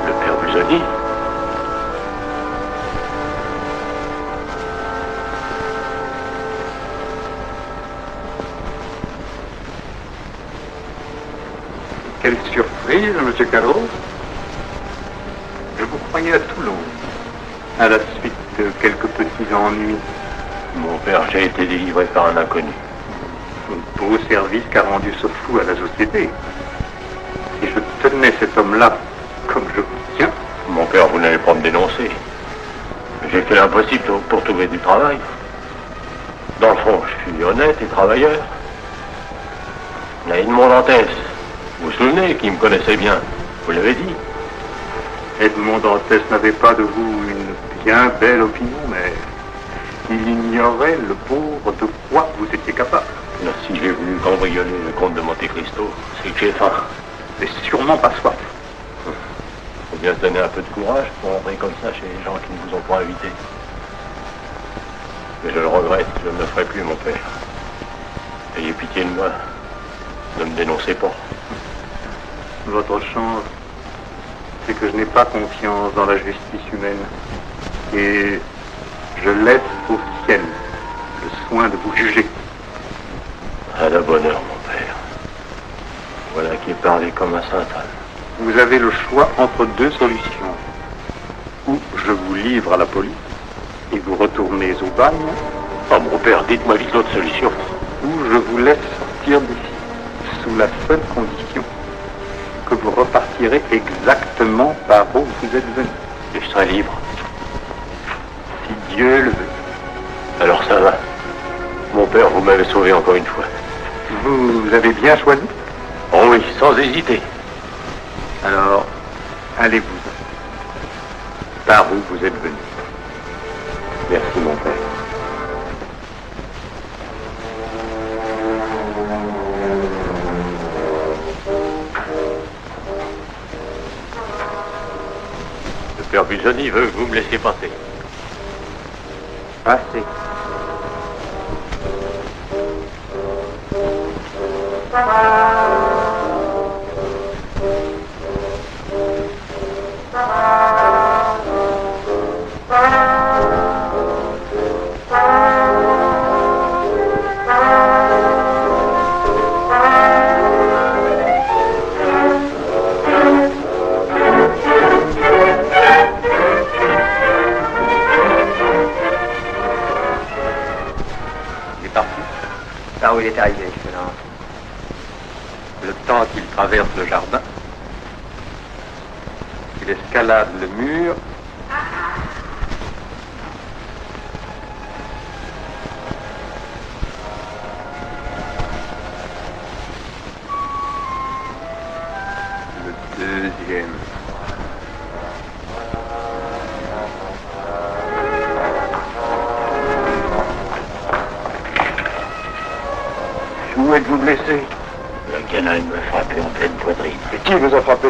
Le père Busoni. Quelle surprise, monsieur Caro. Je vous croyais à Toulon, à la suite de quelques petits ennuis. Mon père, j'ai été délivré par un inconnu. Un beau service qu'a rendu ce fou à la société. Si je tenais cet homme-là comme je vous tiens... Mon père, vous n'allez pas me dénoncer. J'ai fait l'impossible pour trouver du travail. Dans le fond, je suis honnête et travailleur. Edmond Dantès, vous vous souvenez, qui me connaissait bien, vous l'avez dit. Edmond Dantès n'avait pas de vous une bien belle opinion, mais il ignorait le pauvre de quoi vous étiez capable. Là, si j'ai voulu cambrioler le comte de Monte Cristo, c'est que j'ai faim. Mais sûrement pas soif. Faut bien se donner un peu de courage pour entrer comme ça chez les gens qui ne vous ont pas invité. Mais je le regrette, je ne le ferai plus, mon père. Ayez pitié de moi. Ne me dénoncez pas. Votre chance c'est que je n'ai pas confiance dans la justice humaine. Et je laisse au ciel le soin de vous juger. À la bonne heure, mon père. Voilà qui est parlé comme un saint homme. Vous avez le choix entre deux solutions. Ou je vous livre à la police et vous retournez au bagne. Oh, mon père, dites-moi vite l'autre solution. Ou je vous laisse sortir d'ici, sous la seule condition que vous repartirez exactement par où vous êtes venu. Et je serai libre. Si Dieu le veut. Alors ça va. Mon père, vous m'avez sauvé encore une fois. Vous avez bien choisi? Oh oui, sans hésiter. Alors, allez-vous. Par où vous êtes venu. Merci, mon père. Le père Busoni veut que vous me laissiez passer. Passez. Il est parti? Par où il est arrivé, Excellence? Le temps qu'il traverse le jardin, qu'il escalade le mur, le deuxième. Où êtes-vous blessé? Le canal me frappait en pleine poitrine. Et qui vous a frappé?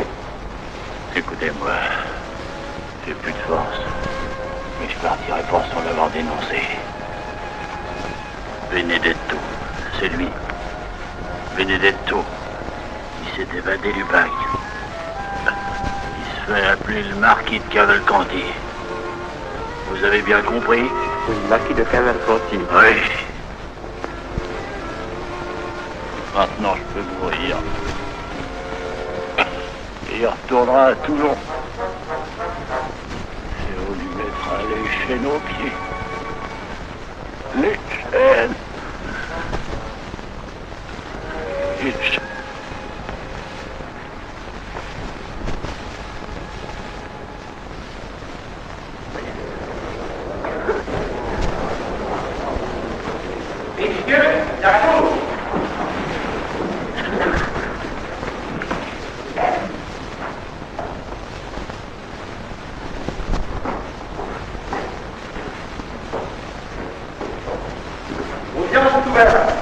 Écoutez-moi, j'ai plus de force. Mais je partirai pas sans l'avoir dénoncé. Benedetto, c'est lui. Benedetto. Il s'est évadé du bagne. Il se fait appeler le marquis de Cavalcanti. Vous avez bien compris? Le marquis de Cavalcanti. Oui. Maintenant, je peux mourir. Et il retournera à Toulon. Et on lui mettra les chaînes aux pieds. Les chaînes. Les chaînes. Messieurs, la cour! Audience ouverte.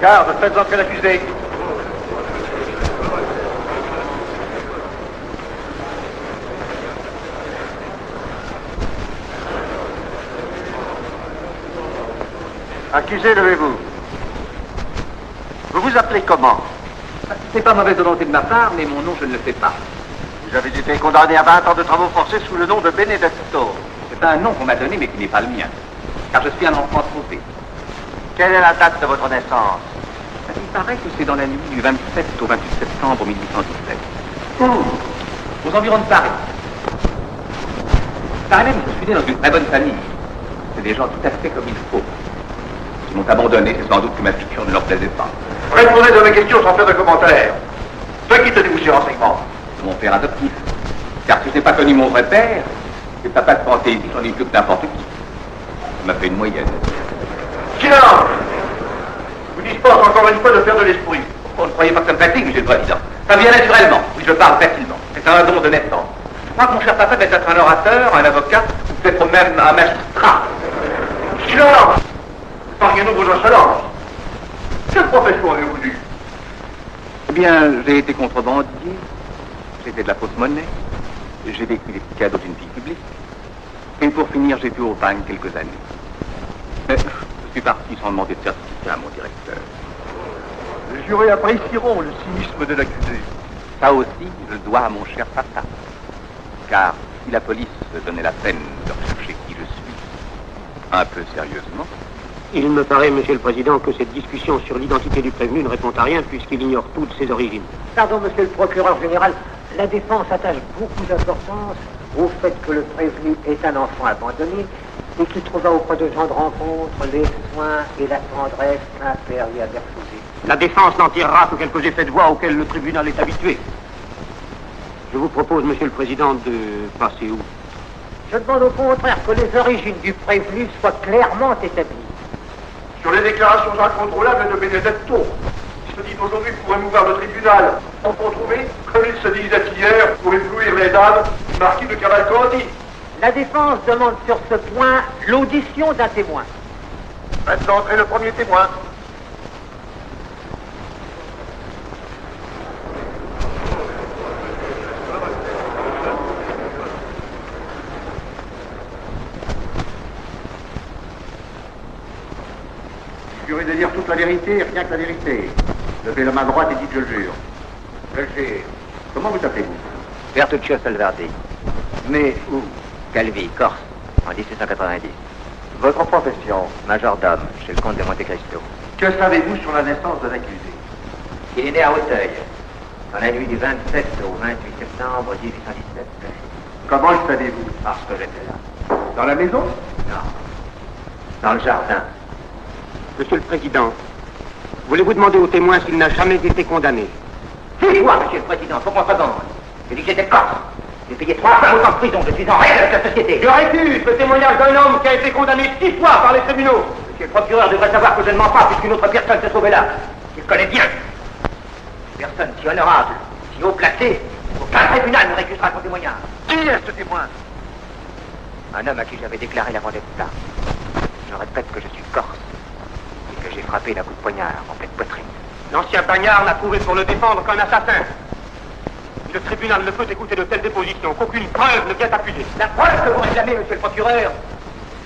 Garde, faites entrer l'accusé. Accusé, levez-vous. Vous vous appelez comment? C'est pas mauvaise volonté de ma part, mais mon nom, je ne le sais pas. Vous avez été condamné à 20 ans de travaux forcés sous le nom de Benedetto. C'est un nom qu'on m'a donné, mais qui n'est pas le mien. Car je suis un enfant trompé. Quelle est la date de votre naissance? Il paraît que c'est dans la nuit du 27 au 28 septembre 1817. Aux environs de Paris. Par même, je suis né dans une très bonne famille. C'est des gens tout à fait comme il faut. Ils m'ont abandonné, c'est sans doute que ma structure ne leur plaisait pas. Répondez à mes questions sans faire de commentaires. De qui tenez-vous ces renseignements? Mon père adoptif. Car si je n'ai pas connu mon vrai père, c'est papa de fantaisie, j'en ai plus que n'importe qui. Ça m'a fait une moyenne. Silence! Je vous dispense encore une fois de faire de l'esprit. Vous ne croyez pas que ça me fatigue, monsieur le président? Ça vient naturellement. Oui, je parle facilement. C'est un don de naissance. Je crois que mon cher papa devait être un orateur, un avocat, ou peut-être même un magistrat. Silence! Pariez-nous vos insolences. Quelle profession avez-vous dû? Eh bien, j'ai été contrebandier, j'ai fait de la fausse monnaie, j'ai vécu des petits cadeaux d'une fille publique, et pour finir, j'ai été au bagne quelques années. Je suis parti sans demander de certificat à mon directeur. Les jurés apprécieront le cynisme de l'accusé. Ça aussi, je le dois à mon cher papa. Car si la police se donnait la peine de rechercher qui je suis, un peu sérieusement... Il me paraît, Monsieur le Président, que cette discussion sur l'identité du prévenu ne répond à rien puisqu'il ignore toutes ses origines. Pardon, Monsieur le procureur général, la défense attache beaucoup d'importance au fait que le prévenu est un enfant abandonné et qui trouva auprès de gens de rencontre les soins et la tendresse qu'un père lui avait refusés. La défense n'en tirera que quelques effets de voix auxquels le tribunal est habitué. Je vous propose, Monsieur le Président, de passer où? Je demande au contraire que les origines du prévenu soient clairement établies. Sur les déclarations incontrôlables de Benedetto, il se dit aujourd'hui pour émouvoir le tribunal, on peut trouver, comme il se disait hier, pour éblouir les dames du marquis de Cavalcanti. La défense demande sur ce point l'audition d'un témoin. Faites entrer le premier témoin. Jurez de dire toute la vérité, rien que la vérité. Levez la main droite et dites je le jure. Je le jure. Comment vous appelez-vous? Bertuccio Salvardi. Mais où? Calvi, Corse, en 1790. Votre profession? Majordome, chez le comte de Monte Cristo. Que savez-vous sur la naissance de l'accusé? Il est né à Auteuil, dans la nuit du 27 au 28 septembre 1817. Comment le savez-vous? Parce que j'étais là. Dans la maison? Non. Dans le jardin. Monsieur le Président, voulez-vous demander au témoin s'il n'a jamais été condamné? C'est quoi, Monsieur le Président? Faut qu'on se demande. J'ai dit que j'étais corse. J'ai payé 3 fois autant de prison. Je suis en règle avec la société. Je récuse le témoignage d'un homme qui a été condamné 6 fois par les tribunaux. Monsieur le procureur devrait savoir que je ne mens pas puisqu'une autre personne se trouvait là. Il connaît bien. Personne si honorable, si haut placé, aucun tribunal ne récusera son témoignage. Qui est ce témoin? Un homme à qui j'avais déclaré la vendetta. Je répète que je suis corse et que j'ai frappé d'un coup de poignard en pleine poitrine. L'ancien bagnard n'a trouvé pour le défendre qu'un assassin. Le tribunal ne peut écouter de telles dépositions, qu'aucune preuve ne vient appuyer. La preuve que vous réclamez, Monsieur le procureur,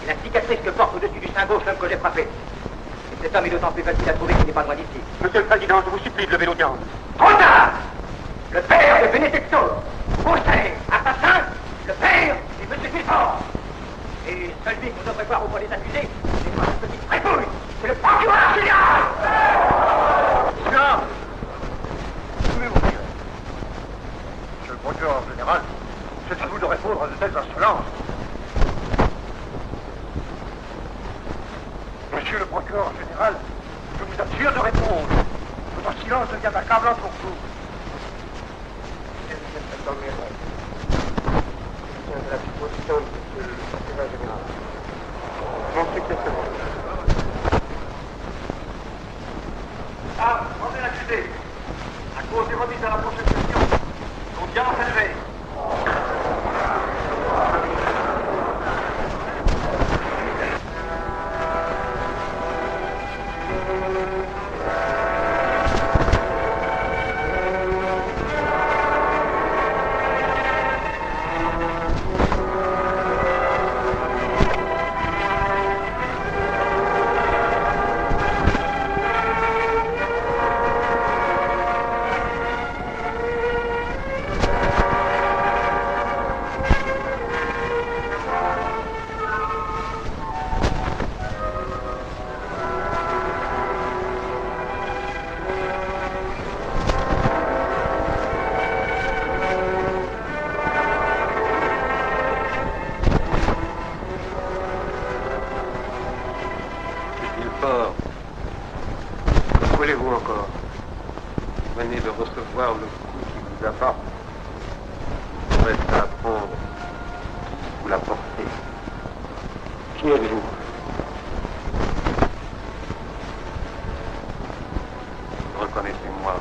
c'est la cicatrice que porte au-dessus du sein gauche l'homme que j'ai frappé. Et cet homme est d'autant plus facile à trouver qu'il n'est pas loin d'ici. Monsieur le Président, je vous supplie de lever l'audience. Trop tard! Le père de Benedetto, faussaire, assassin, le père est Monsieur Clifford. Et celui qu'on devrait voir auprès des accusés, c'est pas une petite frépouille, c'est le procureur général! Silence! Oui, mon Dieu. Monsieur le procureur général, c'est à vous de répondre à de telles insolences. Monsieur le procureur général, je vous assure de répondre. Votre silence devient accablant pour vous. La supposition de monsieur le procureur général. Mon successeur. Ah, rendez l'accusé. La cause est remise à la prochaine session. L'audience est levée. Que voulez-vous encore? Vous venez de recevoir le coup qui vous abat. Il reste à apprendre qui vous l'a porté. Qui êtes-vous? Reconnaissez-moi.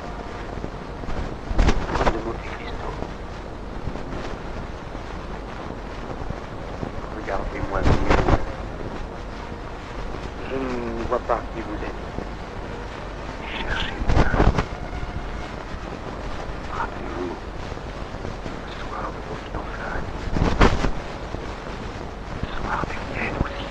Comte de Monte Cristo. Regardez-moi mieux. Je ne vois pas qui vous êtes. Cherchez-moi. Rappelez-vous, le soir de vos fiançailles. Le soir des miennes aussi.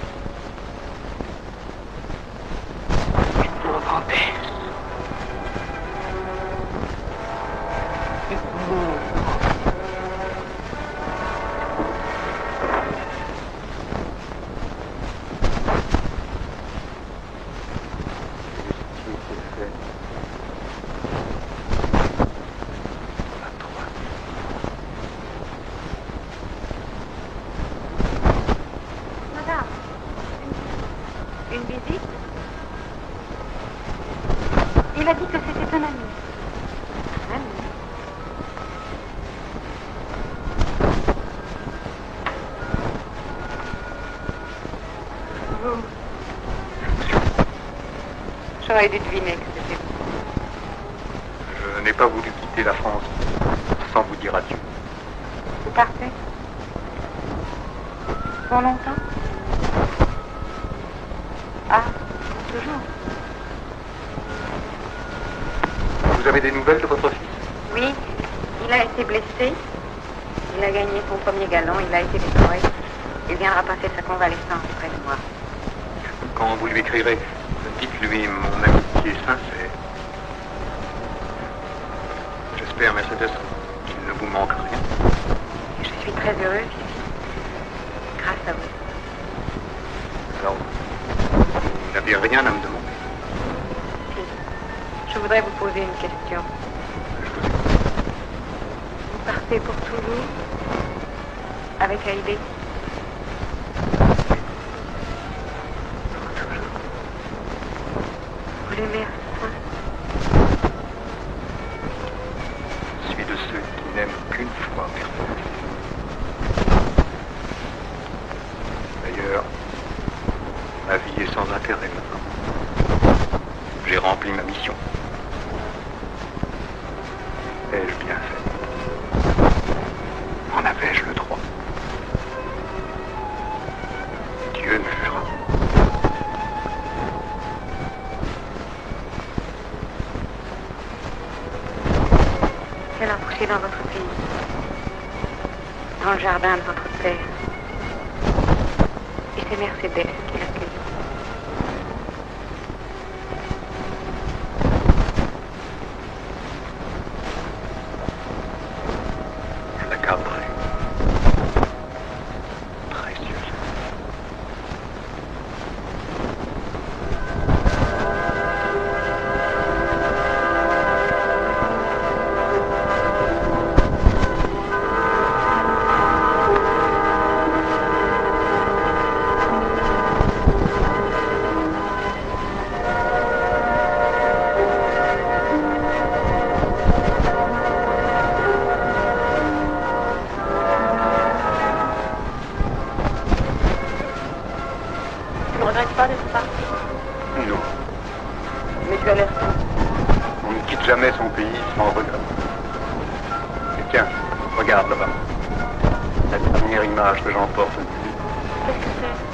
une visite? Il a dit que c'était un ami. Un ami? Vous... J'aurais dû deviner que c'était vous. Je n'ai pas voulu quitter la France sans vous dire adieu. Vous partez? Pour longtemps? Ah, pour toujours? Vous avez des nouvelles de votre fils? Oui, il a été blessé. Il a gagné son premier galon, il a été décoré. Il viendra passer sa convalescence près de moi. Quand vous lui écrirez, dites-lui mon amitié sincère. J'espère, Mercedes, qu'il ne vous manque rien. Je suis très heureuse grâce à vous. Alors, vous n'avez rien à me demander. Si. Je voudrais vous poser une question. Vous partez pour toujours avec Haïdé? Pour toujours. Vous l'aimez à ce point? Je suis de ceux qui n'aiment qu'une fois Mercedes. D'ailleurs, ma vie est sans intérêt maintenant. J'ai rempli ma mission. Ai-je bien fait? En avais-je le droit? Dieu me jugera. Elle a poussé dans votre pays, dans le jardin de votre père. Et c'est Mercedes qui l'a cueillie. Je la garderai. Précieuse. Tu ne regrettes pas d'être parti? Non, Mais tu as l'air triste. on ne quitte jamais son pays sans regret. Et tiens, regarde là-bas. La dernière image que j'emporte. Qu'est-ce que c'est?